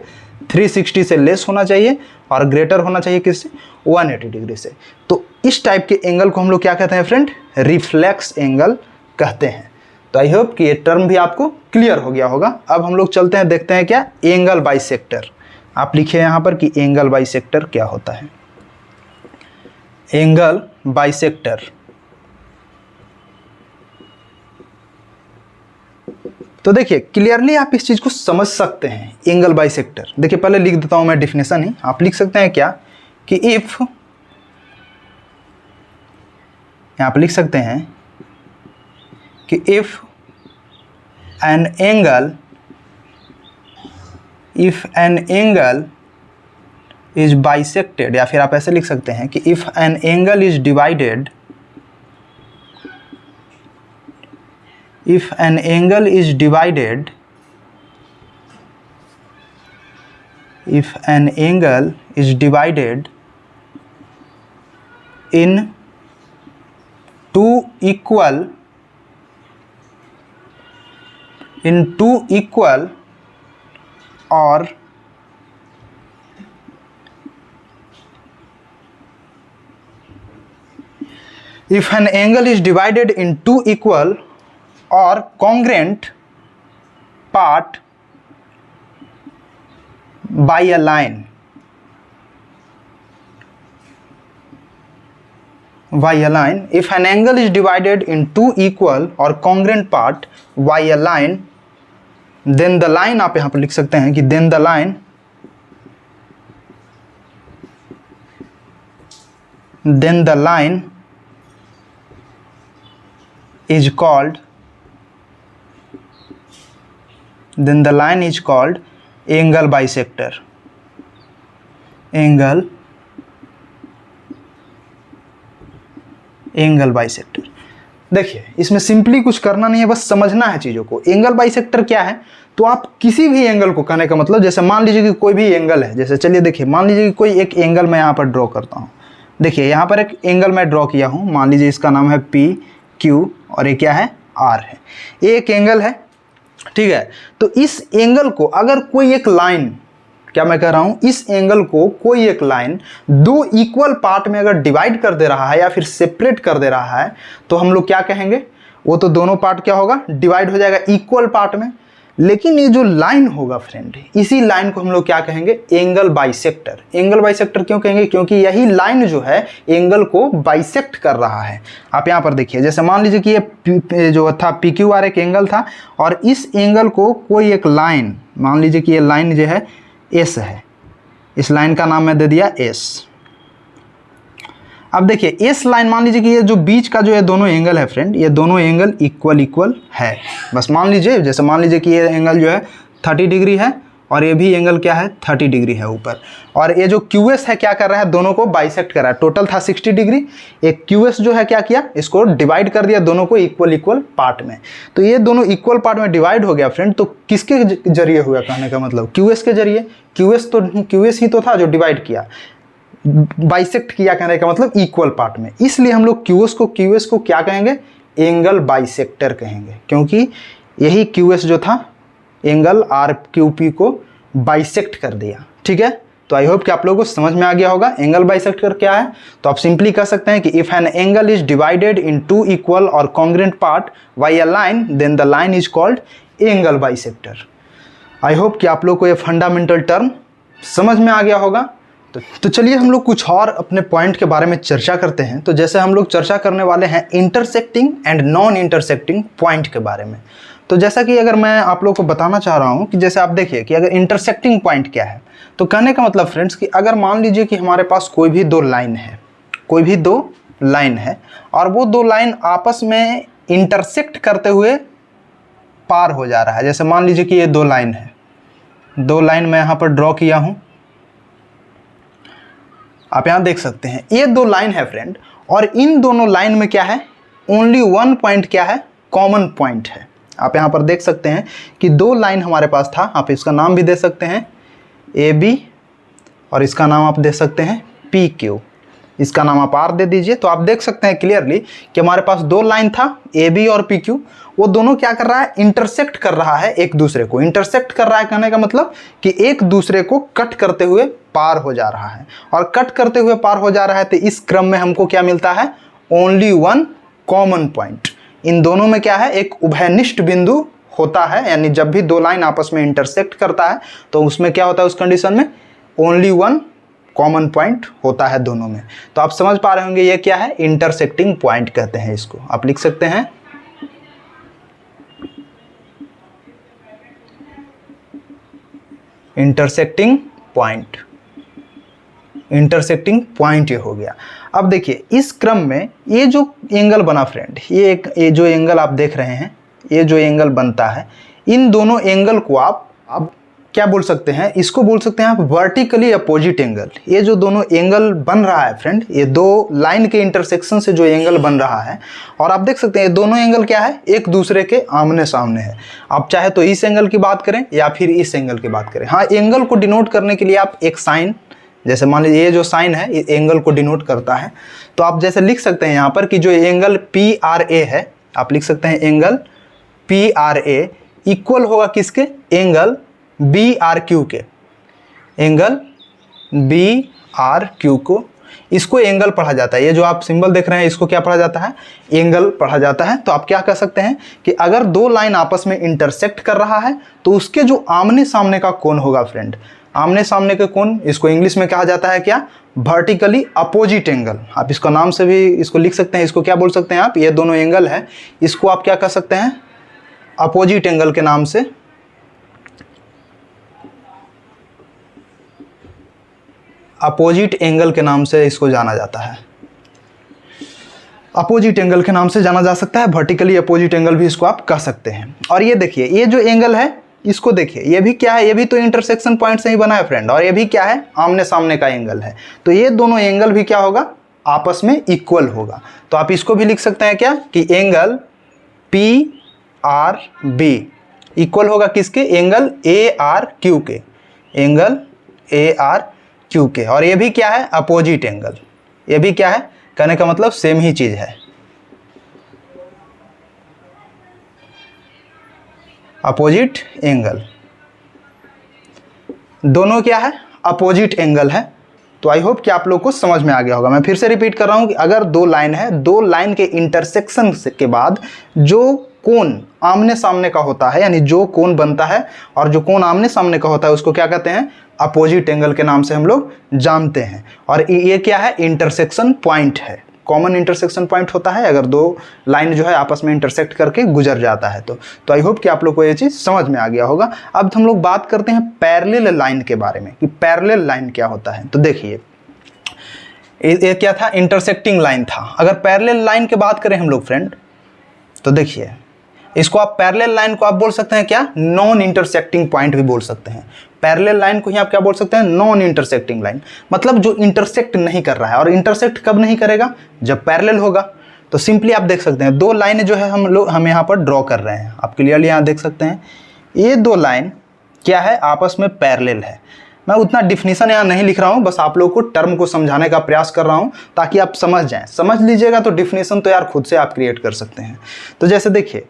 360 से लेस होना चाहिए और ग्रेटर होना चाहिए किससे, 180 डिग्री से। तो इस टाइप के एंगल को हम लोग क्या कहते हैं फ्रेंड, रिफ्लेक्स एंगल कहते हैं। तो आई होप कि ये टर्म भी आपको क्लियर हो गया होगा। अब हम लोग चलते हैं, देखते हैं क्या एंगल बाइसेक्टर। आप लिखिए यहाँ पर कि एंगल बाइसेक्टर क्या होता है। एंगल बाइसेक्टर, तो देखिए क्लियरली आप इस चीज को समझ सकते हैं। एंगल बाइसेक्टर देखिए, पहले लिख देता हूं मैं डिफिनेशन ही। आप लिख सकते हैं क्या कि इफ, आप लिख सकते हैं कि if an angle is bisected, या फिर आप ऐसे लिख सकते हैं कि if an angle is divided, if an angle is divided in two equal or if an angle is divided in two equal or congruent part by a line, if an angle is divided in two equal or congruent part by a line, then the line, आप यहाँ पर लिख सकते हैं कि then the line is called angle bisector. Angle bisector. देखिए इसमें simply कुछ करना नहीं है, बस समझना है चीज़ों को। एंगल बाइसेक्टर क्या है, तो आप किसी भी एंगल को, कहने का मतलब जैसे मान लीजिए कि कोई भी एंगल है, जैसे चलिए देखिए मान लीजिए कि कोई एक एंगल मैं यहाँ पर ड्रॉ करता हूँ। देखिए यहाँ पर एक एंगल मैं ड्रॉ किया हूँ, मान लीजिए इसका नाम है पी क्यू और ये क्या है आर है, ये एक एंगल है, ठीक है। तो इस एंगल को अगर कोई एक लाइन, क्या मैं कह रहा हूं, इस एंगल को कोई एक लाइन दो इक्वल पार्ट में अगर डिवाइड कर दे रहा है या फिर सेपरेट कर दे रहा है, तो हम लोग क्या कहेंगे, वो तो दोनों पार्ट क्या होगा, डिवाइड हो जाएगा इक्वल पार्ट में। लेकिन ये जो लाइन होगा फ्रेंड, इसी लाइन को हम लोग क्या कहेंगे, एंगल बाइसेक्टर। एंगल बाइसेक्टर क्यों कहेंगे, क्योंकि यही लाइन जो है एंगल को बाइसेक्ट कर रहा है। आप यहाँ पर देखिए, जैसे मान लीजिए कि ये जो था पी क्यू आर एक एंगल था और इस एंगल को कोई एक लाइन, मान लीजिए कि ये लाइन जो है एस है, इस लाइन का नाम मैं दे दिया एस। अब देखिए इस लाइन, मान लीजिए कि ये जो बीच का जो ये दोनों एंगल है फ्रेंड, ये दोनों एंगल इक्वल है। बस मान लीजिए, जैसे मान लीजिए कि ये एंगल जो है 30 डिग्री है और ये भी एंगल क्या है 30 डिग्री है ऊपर, और ये जो QS है क्या कर रहा है, दोनों को बाइसेक्ट कर रहा है। टोटल था 60 डिग्री, एक QS जो है क्या किया, इसको डिवाइड कर दिया दोनों को इक्वल पार्ट में। तो ये दोनों इक्वल पार्ट में डिवाइड हो गया फ्रेंड। तो किसके जरिए हुआ, कहने का मतलब QS के जरिए। QS ही तो था जो डिवाइड किया, बाइसेक्ट किया, कहने का मतलब इक्वल पार्ट में। इसलिए हम लोग QS को क्या कहेंगे, एंगल बाइसेक्टर कहेंगे, क्योंकि यही QS जो था एंगल RQP को बाइसेक्ट कर दिया। ठीक है, तो आई होप कि आप लोगों को समझ में आ गया होगा एंगल बाइसेक्टर क्या है। तो आप सिंपली कह सकते हैं कि if an angle is divided in two equal और congruent part by a line, then the line is called angle bisector. I hope कि आप लोगों को ये फंडामेंटल टर्म समझ में आ गया होगा। तो चलिए हम लोग कुछ और अपने पॉइंट के बारे में चर्चा करते हैं। तो जैसे हम लोग चर्चा करने वाले हैं intersecting and non intersecting point के बारे में। तो जैसा कि अगर मैं आप लोगों को बताना चाह रहा हूं कि जैसे आप देखिए कि अगर इंटरसेक्टिंग पॉइंट क्या है, तो कहने का मतलब फ्रेंड्स कि अगर मान लीजिए कि हमारे पास कोई भी दो लाइन है और वो दो लाइन आपस में इंटरसेक्ट करते हुए पार हो जा रहा है। जैसे मान लीजिए कि ये दो लाइन है, दो लाइन मैं यहाँ पर ड्रॉ किया हूँ, आप यहाँ देख सकते हैं ये दो लाइन है फ्रेंड, और इन दोनों लाइन में क्या है, ओनली वन पॉइंट क्या है, कॉमन पॉइंट है। आप यहाँ पर देख सकते हैं कि दो लाइन हमारे पास था, आप इसका नाम भी दे सकते हैं AB और इसका नाम आप दे सकते हैं PQ, इसका नाम आप R दे दीजिए। तो आप देख सकते हैं क्लियरली कि हमारे पास दो लाइन था AB और PQ, वो दोनों क्या कर रहा है, इंटरसेक्ट कर रहा है एक दूसरे को। इंटरसेक्ट कर रहा है कहने का मतलब कि एक दूसरे को कट करते हुए पार हो जा रहा है, और कट करते हुए पार हो जा रहा है तो इस क्रम में हमको क्या मिलता है, ओनली वन कॉमन पॉइंट। इन दोनों में क्या है, एक उभयनिष्ठ बिंदु होता है, यानी जब भी दो लाइन आपस में इंटरसेक्ट करता है तो उसमें क्या होता है, उस कंडीशन में ओनली वन कॉमन पॉइंट होता है दोनों में। तो आप समझ पा रहे होंगे ये क्या है, इंटरसेक्टिंग पॉइंट कहते हैं इसको। आप लिख सकते हैं इंटरसेक्टिंग पॉइंट। इंटरसेक्टिंग पॉइंट ये हो गया। अब देखिए इस क्रम में ये जो एंगल बना फ्रेंड, ये जो एंगल आप देख रहे हैं, ये जो एंगल बनता है, इन दोनों एंगल को आप क्या बोल सकते हैं, इसको बोल सकते हैं आप वर्टिकली अपोजिट एंगल। ये जो दोनों एंगल बन रहा है फ्रेंड, ये दो लाइन के इंटरसेक्शन से जो एंगल बन रहा है, और आप देख सकते हैं ये दोनों एंगल क्या है, एक दूसरे के आमने सामने है। आप चाहे तो इस एंगल की बात करें या फिर इस एंगल की बात करें। हाँ, एंगल को डिनोट करने के लिए आप एक साइन जैसे मान लीजिए ये जो साइन है ये एंगल को डिनोट करता है। तो आप जैसे लिख सकते हैं यहाँ पर कि जो एंगल PRA है, आप लिख सकते हैं एंगल PRA इक्वल होगा किसके, एंगल BRQ के, एंगल BRQ को, इसको एंगल पढ़ा जाता है। ये जो आप सिंबल देख रहे हैं इसको क्या पढ़ा जाता है, एंगल पढ़ा जाता है। तो आप क्या कह सकते हैं कि अगर दो लाइन आपस में इंटरसेक्ट कर रहा है तो उसके जो आमने सामने का कोण होगा फ्रेंड, आमने सामने के कोण, इसको इंग्लिश में कहा जाता है क्या, वर्टिकली अपोजिट एंगल। आप इसका नाम से भी इसको लिख सकते हैं, इसको क्या बोल सकते हैं आप, ये दोनों एंगल है, इसको आप क्या कह सकते हैं, अपोजिट एंगल के नाम से, अपोजिट एंगल के नाम से इसको जाना जाता है, अपोजिट एंगल के नाम से जाना जा सकता है, वर्टिकली अपोजिट एंगल भी इसको आप कह सकते हैं। और ये देखिए ये जो एंगल है इसको देखिए, ये भी क्या है, ये भी तो इंटरसेक्शन पॉइंट से ही बना है फ्रेंड, और ये भी क्या है, आमने सामने का एंगल है। तो ये दोनों एंगल भी क्या होगा, आपस में इक्वल होगा। तो आप इसको भी लिख सकते हैं क्या कि एंगल PRB इक्वल होगा किसके, एंगल ARQ के, एंगल ARQ के। और ये भी क्या है, अपोजिट एंगल, ये भी क्या है, कहने का मतलब सेम ही चीज है, अपोजिट एंगल, दोनों क्या है, अपोजिट एंगल है। तो आई होप कि आप लोग को समझ में आ गया होगा। मैं फिर से रिपीट कर रहा हूं कि अगर दो लाइन है, दो लाइन के इंटरसेक्शन के बाद जो कोण आमने सामने का होता है, यानी जो कोण बनता है और जो कोण आमने सामने का होता है उसको क्या कहते हैं, अपोजिट एंगल के नाम से हम लोग जानते हैं। और ये क्या है, इंटरसेक्शन पॉइंट है, कॉमन इंटरसेक्शन पॉइंट होता है अगर दो लाइन जो है आपस में इंटरसेक्ट करके गुजर जाता है। तो आई होप कि आप लोग को ये चीज़ समझ में आ गया होगा। अब हम लोग बात करते हैं पैरेलल लाइन के बारे में कि पैरेलल लाइन क्या होता है। तो देखिए ये क्या था, इंटरसेक्टिंग लाइन था। अगर पैरेलल लाइन की बात करें हम लोग फ्रेंड, तो देखिए इसको आप पैरेलल लाइन को आप बोल सकते हैं क्या, नॉन इंटरसेक्टिंग पॉइंट भी बोल सकते हैं। पैरेलल लाइन को ही आप क्या बोल सकते हैं, नॉन इंटरसेक्टिंग लाइन, मतलब जो इंटरसेक्ट नहीं कर रहा है। और इंटरसेक्ट कब नहीं करेगा, जब पैरेलल होगा। तो सिंपली आप देख सकते हैं दो लाइन जो है हम यहाँ पर ड्रॉ कर रहे हैं, आप क्लियरली यहाँ देख सकते हैं ये दो लाइन क्या है, आपस में पैरेलल है। मैं उतना डिफिनीशन यहाँ नहीं लिख रहा हूँ, बस आप लोगों को टर्म को समझाने का प्रयास कर रहा हूँ ताकि आप समझ जाएं। समझ लीजिएगा तो डिफिनीशन तो यार खुद से आप क्रिएट कर सकते हैं। तो जैसे देखिए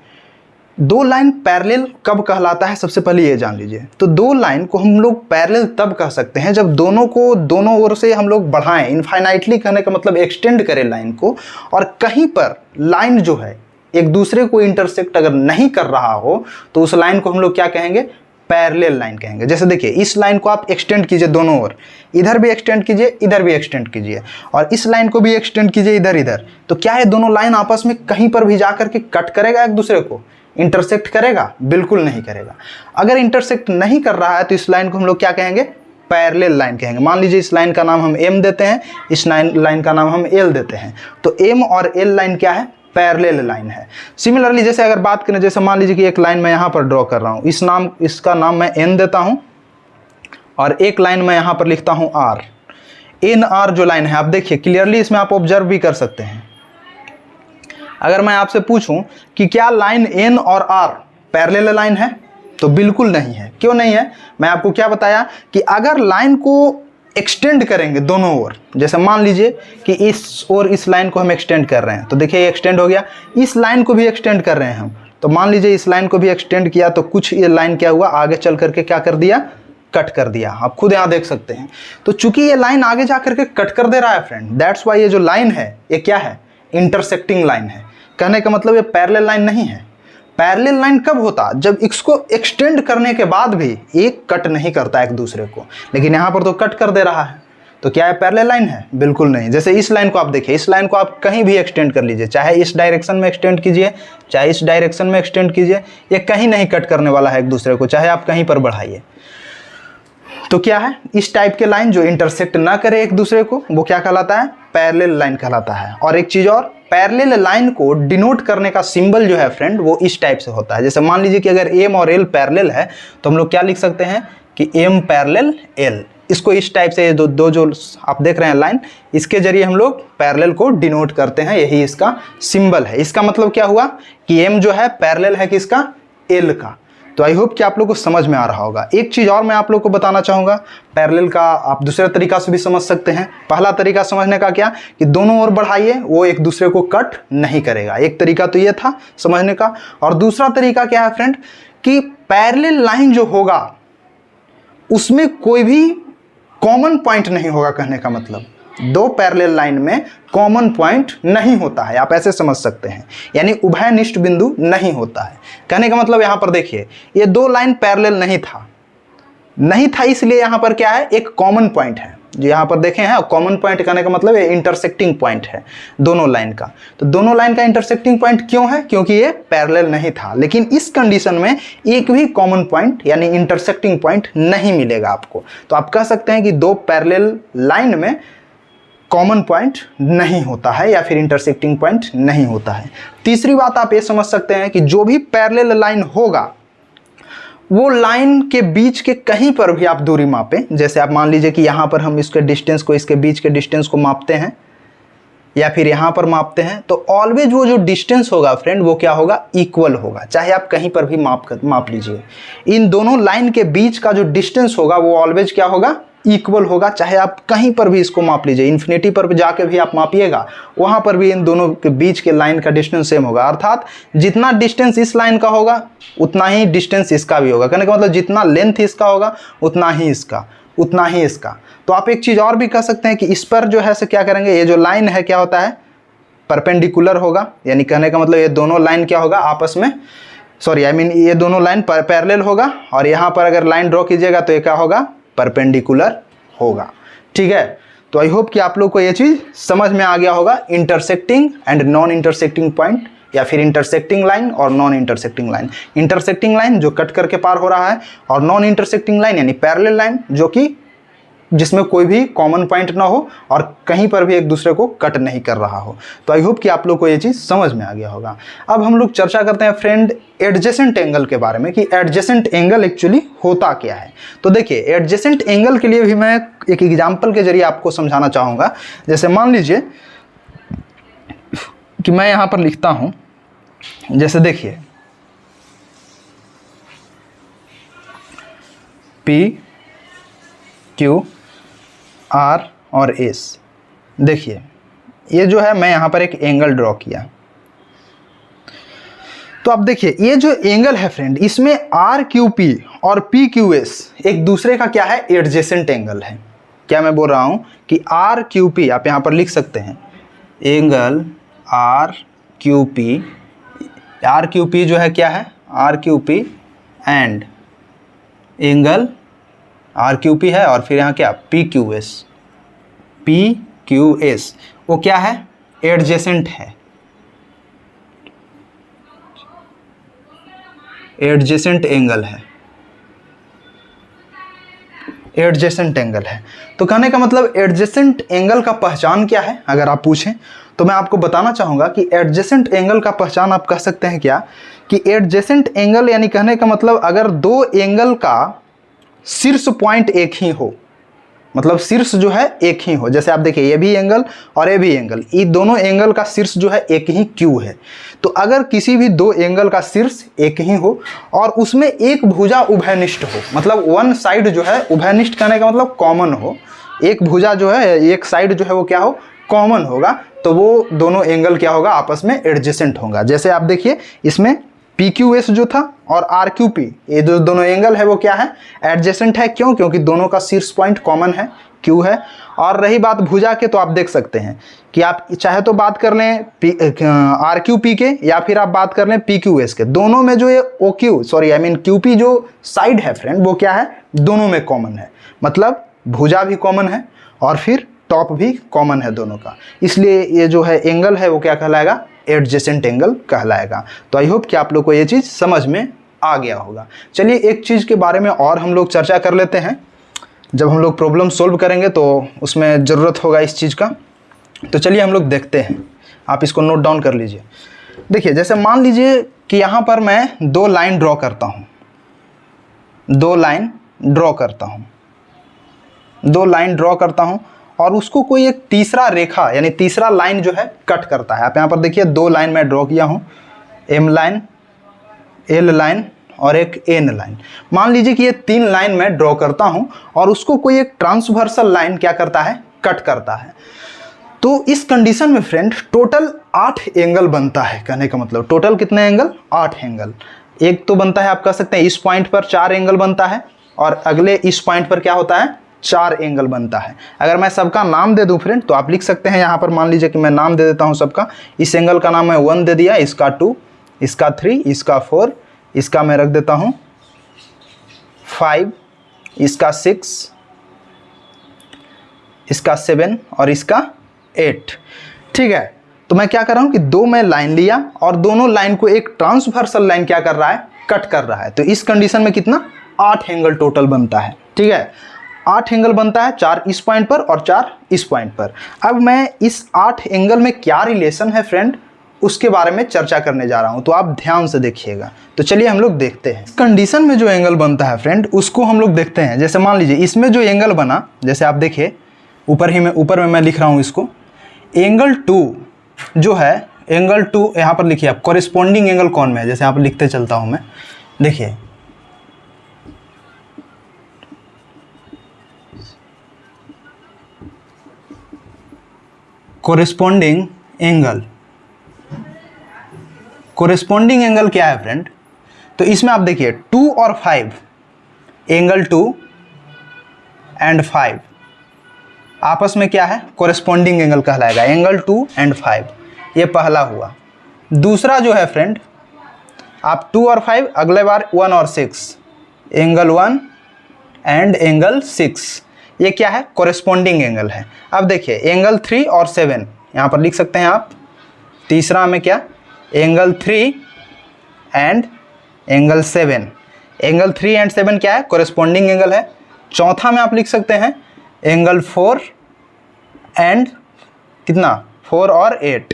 दो लाइन पैरेलल कब कहलाता है, सबसे पहले ये जान लीजिए। तो दो लाइन को हम लोग पैरेलल तब कह सकते हैं जब दोनों को दोनों ओर से हम लोग बढ़ाएं, इनफाइनाइटली कहने का मतलब एक्सटेंड करें लाइन को, और कहीं पर लाइन जो है एक दूसरे को इंटरसेक्ट अगर नहीं कर रहा हो तो उस लाइन को हम लोग क्या कहेंगे, पैरेलल लाइन कहेंगे। जैसे देखिए इस लाइन को आप एक्सटेंड कीजिए दोनों ओर, इधर भी एक्सटेंड कीजिए, इधर भी एक्सटेंड कीजिए, और इस लाइन को भी एक्सटेंड कीजिए इधर इधर। तो क्या है, दोनों लाइन आपस में कहीं पर भी जाकर के कट करेगा, एक दूसरे को इंटरसेक्ट करेगा, बिल्कुल नहीं करेगा। अगर इंटरसेक्ट नहीं कर रहा है तो इस लाइन को हम लोग क्या कहेंगे, पैरेलल लाइन कहेंगे। मान लीजिए इस लाइन का नाम हम M देते हैं, इस लाइन का नाम हम L देते हैं। तो M और L लाइन क्या है, पैरेलल लाइन है। सिमिलरली जैसे अगर बात करें, जैसे मान लीजिए कि एक लाइन मैं यहाँ पर ड्रॉ कर रहा हूँ, इसका नाम मैं N देता हूँ, और एक लाइन मैं यहाँ पर लिखता हूँ R। NR जो लाइन है आप देखिए क्लियरली, इसमें आप ऑब्जर्व भी कर सकते हैं। अगर मैं आपसे पूछूं कि क्या लाइन N और R पैरेलल लाइन है, तो बिल्कुल नहीं है। क्यों नहीं है, मैं आपको क्या बताया कि अगर लाइन को एक्सटेंड करेंगे दोनों ओर, जैसे मान लीजिए कि इस और इस लाइन को हम एक्सटेंड कर रहे हैं, तो देखिए ये एक्सटेंड हो गया, इस लाइन को भी एक्सटेंड कर रहे हैं हम, तो मान लीजिए इस लाइन को भी एक्सटेंड किया, तो कुछ ये लाइन क्या हुआ, आगे चल करके क्या कर दिया, कट कर दिया। आप खुद यहाँ देख सकते हैं। तो चूंकि ये लाइन आगे जा करके कट कर दे रहा है फ्रेंड, दैट्स वाई ये जो लाइन है ये क्या है, इंटरसेक्टिंग लाइन है। कहने का मतलब ये पैरेलल लाइन नहीं है। पैरेलल लाइन कब होता, जब इसको एक्सटेंड करने के बाद भी एक कट नहीं करता एक दूसरे को, लेकिन यहाँ पर तो कट कर दे रहा है। तो क्या है, पैरेलल लाइन है, बिल्कुल नहीं। जैसे इस लाइन को आप देखिए, इस लाइन को आप कहीं भी एक्सटेंड कर लीजिए, चाहे इस डायरेक्शन में एक्सटेंड कीजिए, चाहे इस डायरेक्शन में एक्सटेंड कीजिए, ये कहीं नहीं कट करने वाला है एक दूसरे को, चाहे आप कहीं पर बढ़ाइए। तो क्या है, इस टाइप के लाइन जो इंटरसेक्ट ना करे एक दूसरे को, वो क्या कहलाता है, पैरेलल लाइन कहलाता है। और एक चीज और, पैरेलल लाइन को डिनोट करने का सिंबल जो है फ्रेंड वो इस टाइप से होता है। जैसे मान लीजिए कि अगर M और L पैरेलल है तो हम लोग क्या लिख सकते हैं कि M पैरेलल L। इसको इस टाइप से दो जो आप देख रहे हैं लाइन, इसके जरिए हम लोग पैरेलल को डिनोट करते हैं, यही इसका सिंबल है। इसका मतलब क्या हुआ कि M जो है पैरेलल है किसका, L का। तो आई होप कि आप लोग को समझ में आ रहा होगा। एक चीज़ और मैं आप लोग को बताना चाहूँगा, पैरेलल का आप दूसरे तरीका से भी समझ सकते हैं। पहला तरीका समझने का क्या कि दोनों ओर बढ़ाइए, वो एक दूसरे को कट नहीं करेगा। एक तरीका तो ये था समझने का। और दूसरा तरीका क्या है फ्रेंड कि पैरेलल लाइन जो होगा उसमें कोई भी कॉमन पॉइंट नहीं होगा। कहने का मतलब दो पैरेलल लाइन में कॉमन पॉइंट नहीं होता है, आप ऐसे समझ सकते हैं, यानी उभयनिष्ठ बिंदु नहीं होता है। कहने का मतलब यहां पर देखिए ये दो लाइन पैरेलल नहीं था इसलिए यहां पर क्या है, एक कॉमन पॉइंट है जो यहां पर देखे हैं। कॉमन पॉइंट कहने का मतलब ये इंटरसेक्टिंग पॉइंट है दोनों लाइन का। तो दोनों लाइन का इंटरसेक्टिंग पॉइंट क्यों है, क्योंकि ये पैरेलल नहीं था। लेकिन इस कंडीशन में एक भी कॉमन पॉइंट यानी इंटरसेक्टिंग पॉइंट नहीं मिलेगा आपको। तो आप कह सकते हैं कि दो पैरेलल लाइन में कॉमन पॉइंट नहीं होता है या फिर इंटरसेक्टिंग पॉइंट नहीं होता है। तीसरी बात आप ये समझ सकते हैं कि जो भी पैरेलल लाइन होगा वो लाइन के बीच के कहीं पर भी आप दूरी मापें, जैसे आप मान लीजिए कि यहाँ पर हम इसके डिस्टेंस को, इसके बीच के डिस्टेंस को मापते हैं या फिर यहाँ पर मापते हैं, तो ऑलवेज वो जो डिस्टेंस होगा फ्रेंड वो क्या होगा, इक्वल होगा। चाहे आप कहीं पर भी माप लीजिए, इन दोनों लाइन के बीच का जो डिस्टेंस होगा वो ऑलवेज क्या होगा, इक्वल होगा। चाहे आप कहीं पर भी इसको माप लीजिए, इन्फिनिटी पर भी जाके भी आप मापिएगा, वहां पर भी इन दोनों के बीच के लाइन का डिस्टेंस सेम होगा। अर्थात जितना डिस्टेंस इस लाइन का होगा उतना ही डिस्टेंस इसका भी होगा। कहने का मतलब जितना लेंथ इसका होगा उतना ही इसका। तो आप एक चीज और भी कह सकते हैं कि इस पर जो है से क्या करेंगे, ये जो लाइन है क्या होता है, परपेंडिकुलर होगा। यानी कहने का मतलब ये दोनों लाइन क्या होगा आपस में, ये दोनों लाइन पैरेलल होगा। और यहाँ पर अगर लाइन ड्रॉ कीजिएगा तो ये क्या होगा, परपेंडिकुलर होगा। ठीक है, तो आई होप कि आप लोग को ये चीज समझ में आ गया होगा। Intersecting and non intersecting point या फिर इंटरसेक्टिंग लाइन और non intersecting line. Intersecting line जो कट करके पार हो रहा है, और नॉन इंटरसेक्टिंग लाइन यानी पैरेलल लाइन जो कि जिसमें कोई भी कॉमन पॉइंट ना हो और कहीं पर भी एक दूसरे को कट नहीं कर रहा हो। तो आई होप कि आप लोग को ये चीज़ समझ में आ गया होगा। अब हम लोग चर्चा करते हैं फ्रेंड एडजेसेंट एंगल के बारे में कि एडजेसेंट एंगल एक्चुअली होता क्या है। तो देखिए एडजेसेंट एंगल के लिए भी मैं एक एग्जाम्पल के जरिए आपको समझाना चाहूँगा। जैसे मान लीजिए कि मैं यहाँ पर लिखता हूँ, जैसे देखिए PQ R और S। देखिए ये जो है मैं यहाँ पर एक एंगल ड्रॉ किया। तो अब देखिए ये जो एंगल है फ्रेंड, इसमें RQP और PQS एक दूसरे का क्या है, एडजेसेंट एंगल है। क्या मैं बोल रहा हूँ कि RQP आप यहाँ पर लिख सकते हैं, एंगल RQP जो है क्या है, RQP एंड एंगल RQP है और फिर यहाँ क्या PQS वो क्या है, एडजेसेंट है, एडजेसेंट एंगल है, एडजेसेंट एंगल है। तो कहने का मतलब एडजेसेंट एंगल का पहचान क्या है अगर आप पूछें तो मैं आपको बताना चाहूँगा कि एडजेसेंट एंगल का पहचान आप कह सकते हैं क्या कि एडजेसेंट एंगल यानी कहने का मतलब अगर दो एंगल का शीर्ष पॉइंट एक ही हो, मतलब शीर्ष जो है एक ही हो। जैसे आप देखिए ये भी एंगल और ये भी एंगल, ये दोनों एंगल का शीर्ष जो है एक ही Q है। तो अगर किसी भी दो एंगल का शीर्ष एक ही हो और उसमें एक भुजा उभयनिष्ठ हो, मतलब वन साइड जो है उभयनिष्ठ कहने का मतलब कॉमन हो, एक भुजा जो है एक साइड जो है वो क्या हो, कॉमन होगा, तो वो दोनों एंगल क्या होगा, आपस में एडजेसेंट होगा। जैसे आप देखिए इसमें PQS जो था और RQP ये जो दोनों एंगल है वो क्या है, एडजेसेंट है। क्यों, क्योंकि दोनों का शीर्ष पॉइंट कॉमन है, Q है। और रही बात भुजा के, तो आप देख सकते हैं कि आप चाहे तो बात कर लें RQP के या फिर आप बात कर लें PQS के, दोनों में जो ये QP जो साइड है फ्रेंड वो क्या है, दोनों में कॉमन है। मतलब भुजा भी कॉमन है और फिर टॉप भी कॉमन है दोनों का, इसलिए ये जो है एंगल है वो क्या कहलाएगा, एडजेसेंट एंगल कहलाएगा। तो आई होप कि आप लोग को ये चीज़ समझ में आ गया होगा। चलिए एक चीज़ के बारे में और हम लोग चर्चा कर लेते हैं, जब हम लोग प्रॉब्लम सोल्व करेंगे तो उसमें ज़रूरत होगा इस चीज़ का। तो चलिए हम लोग देखते हैं, आप इसको नोट डाउन कर लीजिए। देखिए जैसे मान लीजिए कि यहाँ पर मैं दो लाइन ड्रॉ करता हूँ, दो लाइन ड्रॉ करता हूँ और उसको कोई एक तीसरा रेखा यानी तीसरा लाइन जो है कट करता है। आप यहाँ पर देखिए दो लाइन मैं ड्रॉ किया हूँ, M लाइन, L लाइन और एक एन लाइन। मान लीजिए कि ये 3 लाइन मैं ड्रॉ करता हूं और उसको कोई एक ट्रांसवर्सल लाइन क्या करता है, कट करता है। तो इस कंडीशन में फ्रेंड टोटल 8 एंगल बनता है। कहने का मतलब टोटल कितने एंगल, 8 एंगल। एक तो बनता है, आप कह सकते हैं इस पॉइंट पर 4 एंगल बनता है और अगले इस पॉइंट पर क्या होता है, 4 एंगल बनता है। अगर मैं सबका नाम दे दूं फ्रेंड तो आप लिख सकते हैं यहाँ पर, मान लीजिए कि मैं नाम दे देता हूँ सबका। इस एंगल का नाम मैं 1 दे दिया, इसका 2, इसका 3, इसका 4, इसका मैं रख देता हूँ 5, इसका 6, इसका 7 और इसका 8। ठीक है, तो मैं क्या कर रहा हूँ कि 2 मैं लाइन लिया और दोनों लाइन को एक ट्रांसवर्सल लाइन क्या कर रहा है, कट कर रहा है। तो इस कंडीशन में कितना, 8 एंगल टोटल बनता है। ठीक है, 8 एंगल बनता है, 4 इस पॉइंट पर और 4 इस पॉइंट पर। अब मैं इस 8 एंगल में क्या रिलेशन है फ्रेंड, उसके बारे में चर्चा करने जा रहा हूं, तो आप ध्यान से देखिएगा। तो चलिए हम लोग देखते हैं कंडीशन में जो एंगल बनता है फ्रेंड, उसको हम लोग देखते हैं। जैसे मान लीजिए इसमें जो एंगल बना, जैसे आप देखिए ऊपर में मैं लिख रहा हूं इसको, एंगल 2 जो है, एंगल 2 यहाँ पर लिखिए आप, कॉरेस्पॉन्डिंग एंगल कौन में है, जैसे यहाँ पर लिखते चलता हूँ मैं। देखिए कॉरेस्पॉन्डिंग एंगल क्या है फ्रेंड, तो इसमें आप देखिए 2 और 5, एंगल 2 एंड 5 आपस में क्या है, कॉरेस्पॉन्डिंग एंगल कहलाएगा। एंगल 2 एंड 5 ये पहला हुआ। दूसरा जो है फ्रेंड, आप 2 और 5, अगले बार 1 और 6, एंगल 1 एंड एंगल 6, ये क्या है, कॉरेस्पॉन्डिंग एंगल है। अब देखिए एंगल 3 और 7 यहाँ पर लिख सकते हैं आप। तीसरा में क्या, angle 3 and angle 7, angle 3 and 7 क्या है, कॉरेस्पॉन्डिंग एंगल है। चौथा में आप लिख सकते हैं एंगल 4 एंड कितना, 4 और 8,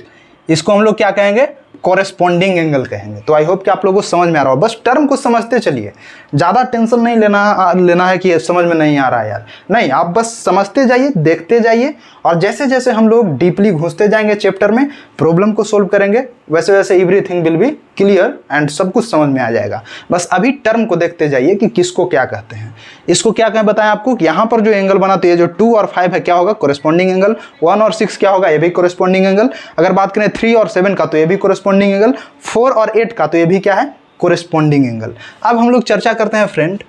इसको हम लोग क्या कहेंगे, कॉरेस्पॉन्डिंग एंगल कहेंगे। तो आई होप कि आप लोगों को समझ में आ रहा हो। बस टर्म को समझते चलिए, ज़्यादा टेंशन नहीं लेना है कि समझ में नहीं आ रहा है यार, नहीं, आप बस समझते जाइए, देखते जाइए, और जैसे जैसे हम लोग डीपली घुसते जाएंगे चैप्टर में, प्रॉब्लम को सोल्व करेंगे, वैसे वैसे everything will be clear and सब कुछ समझ में आ जाएगा। बस अभी टर्म को देखते जाइए कि किसको क्या कहते हैं। इसको क्या कहें बताएं आपको, कि यहाँ पर जो एंगल बना, तो ये जो 2 और 5 है क्या होगा, कॉरेस्पॉन्डिंग एंगल। 1 और 6 क्या होगा, ये भी कॉरेस्पॉन्डिंग एंगल। अगर बात करें 3 और 7 का, तो ये भी कॉरेस्पॉन्डिंग एंगल। 4 और 8 का, तो ये भी क्या है, कॉरेस्पॉन्डिंग एंगल। अब हम लोग चर्चा करते हैं फ्रेंड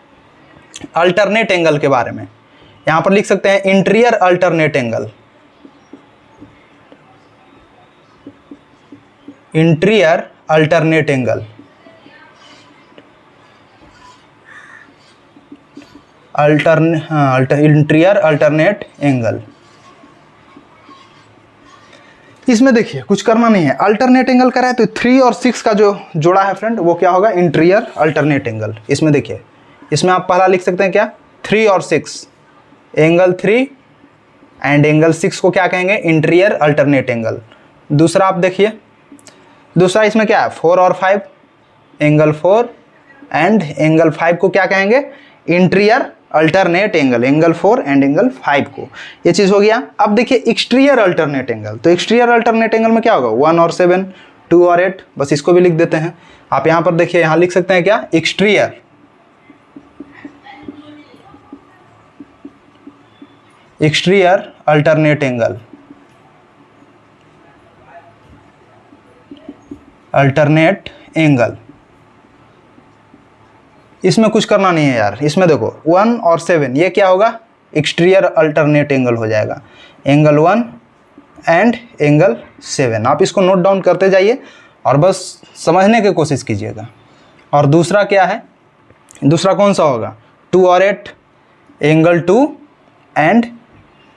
अल्टरनेट एंगल के बारे में। यहां पर लिख सकते हैं interior alternate angle, interior alternate angle, interior alternate angle. इसमें देखिए कुछ करना नहीं है, अल्टरनेट एंगल करा है तो 3 और 6 का जो जोड़ा है फ्रेंड, वो क्या होगा, इंटीरियर अल्टरनेट एंगल। इसमें देखिए, इसमें आप पहला लिख सकते हैं क्या, 3 और 6, एंगल 3 एंड एंगल 6 को क्या कहेंगे, इंटीरियर अल्टरनेट एंगल। दूसरा आप देखिए, दूसरा इसमें क्या है, 4 और 5, एंगल 4 एंड एंगल 5 को क्या कहेंगे, interior alternate angle, angle 4 and angle 5 को। ये चीज़ हो गया। अब देखिए एक्सटीरियर अल्टरनेट एंगल, तो एक्सटीरियर अल्टरनेट एंगल में क्या होगा, 1 और 7, 2 और 8, बस इसको भी लिख देते हैं। आप यहाँ पर देखिए, यहाँ लिख सकते हैं क्या, exterior, exterior alternate angle, alternate angle. इसमें कुछ करना नहीं है यार, इसमें देखो 1 और 7 ये क्या होगा, एक्सटीरियर अल्टरनेट एंगल हो जाएगा, एंगल 1 एंड एंगल 7। आप इसको नोट डाउन करते जाइए और बस समझने की कोशिश कीजिएगा। और दूसरा क्या है, दूसरा कौन सा होगा, 2 और 8, एंगल 2 एंड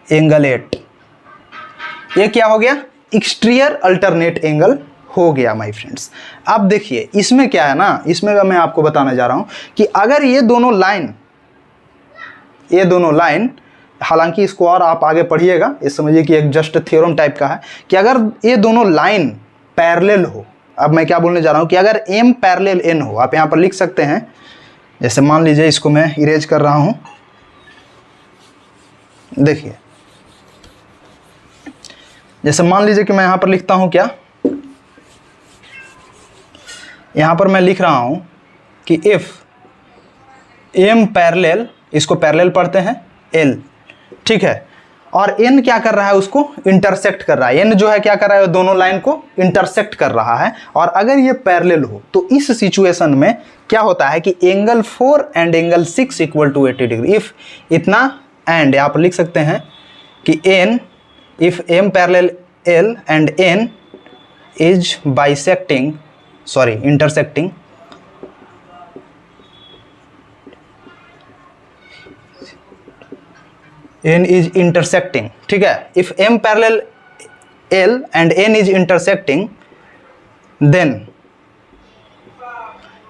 एंगल 8, ये क्या हो गया, एक्सटीरियर अल्टरनेट एंगल हो गया माय फ्रेंड्स। अब देखिए इसमें क्या है ना, इसमें मैं आपको बताने जा रहा हूं कि अगर ये दोनों लाइन, हालांकि इसको और आप आगे पढ़िएगा, ये समझिए कि एक जस्ट थ्योरम टाइप का है, कि अगर ये दोनों लाइन पैरेलल हो, अब मैं क्या बोलने जा रहा हूं कि अगर m पैरेलल n हो, आप यहां पर लिख सकते हैं, जैसे मान लीजिए इसको मैं इरेज कर रहा हूं, देखिए जैसे मान लीजिए कि मैं यहां पर लिखता हूं क्या, यहां पर मैं लिख रहा हूं कि इफ m पैरेलल, इसको पैरेलल पढ़ते हैं l, ठीक है, और n क्या कर रहा है, उसको इंटरसेक्ट कर रहा है। n जो है क्या कर रहा है, दोनों लाइन को इंटरसेक्ट कर रहा है। और अगर ये पैरेलल हो तो इस सिचुएशन में क्या होता है कि angle 4 and angle 6 equal to 80 डिग्री। इफ इतना एंड आप लिख सकते हैं कि n if m parallel l and n is bisecting, sorry intersecting, n is intersecting, ठीक है। if m parallel l and n is intersecting then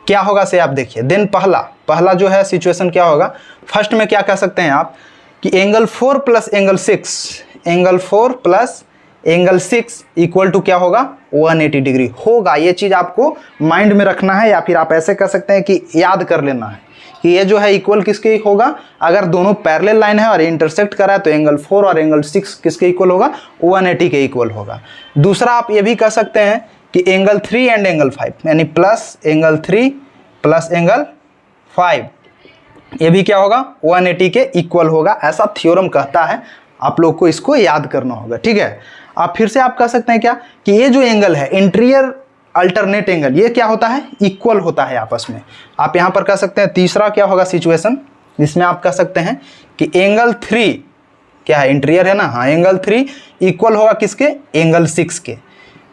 क्या होगा से आप देखिए। देन पहला जो है सिचुएशन क्या होगा, फर्स्ट में क्या कह सकते हैं आप कि angle 4 plus angle 6, angle 4 plus angle 6 equal to क्या होगा, 180 डिग्री होगा। ये चीज़ आपको माइंड में रखना है, या फिर आप ऐसे कह सकते हैं कि याद कर लेना है कि ये जो है इक्वल किसके होगा, अगर दोनों पैरेलल लाइन है और इंटरसेक्ट करा है तो एंगल 4 और एंगल 6 किसके इक्वल होगा, 180 के इक्वल होगा। दूसरा आप ये भी कह सकते हैं कि एंगल 3 एंड एंगल 5, यानी प्लस एंगल 3 प्लस एंगल 5, ये भी क्या होगा, 180 के इक्वल होगा। ऐसा थ्योरम कहता है, आप लोग को इसको याद करना होगा, ठीक है। आप फिर से आप कह सकते हैं क्या कि ये जो एंगल है इंटीरियर अल्टरनेट एंगल, ये क्या होता है, इक्वल होता है आपस में। आप यहाँ पर कह सकते हैं तीसरा क्या होगा सिचुएशन, जिसमें आप कह सकते हैं कि एंगल 3 क्या है, इंटीरियर है ना, हाँ, एंगल 3 इक्वल होगा किसके, एंगल 6 के।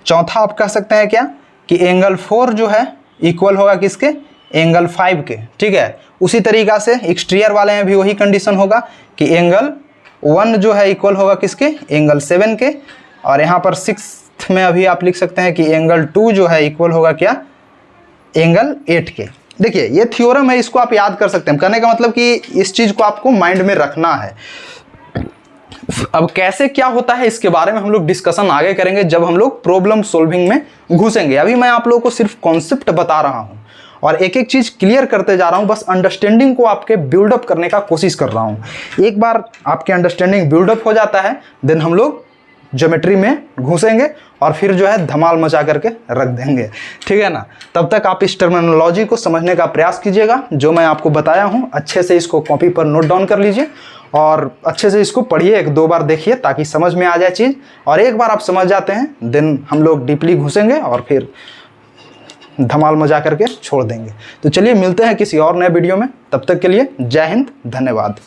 चौथा आप कह सकते हैं क्या कि एंगल 4 जो है इक्वल होगा किसके, एंगल 5 के, ठीक है। उसी तरीक़ा से एक्सटीरियर वाले में भी वही कंडीशन होगा कि एंगल 1 जो है इक्वल होगा किसके, एंगल 7 के। और यहाँ पर 6th में अभी आप लिख सकते हैं कि एंगल 2 जो है इक्वल होगा क्या, एंगल 8 के। देखिए ये थ्योरम है, इसको आप याद कर सकते हैं। कहने का मतलब कि इस चीज़ को आपको माइंड में रखना है। अब कैसे क्या होता है इसके बारे में हम लोग डिस्कशन आगे करेंगे जब हम लोग प्रॉब्लम सॉल्विंग में घुसेंगे। अभी मैं आप लोगों को सिर्फ कॉन्सेप्ट बता रहा हूँ और एक एक चीज़ क्लियर करते जा रहा हूँ, बस अंडरस्टैंडिंग को आपके बिल्डअप करने का कोशिश कर रहा हूँ। एक बार आपके अंडरस्टैंडिंग बिल्डअप हो जाता है देन हम लोग ज्योमेट्री में घुसेंगे और फिर जो है धमाल मचा करके रख देंगे, ठीक है ना। तब तक आप इस टर्मिनोलॉजी को समझने का प्रयास कीजिएगा, जो मैं आपको बताया हूँ अच्छे से इसको कॉपी पर नोट डाउन कर लीजिए और अच्छे से इसको पढ़िए, 1-2 बार देखिए ताकि समझ में आ जाए चीज़। और एक बार आप समझ जाते हैं देन हम लोग डीपली घुसेंगे और फिर धमाल मचा करके छोड़ देंगे। तो चलिए मिलते हैं किसी और नए वीडियो में, तब तक के लिए जय हिंद, धन्यवाद।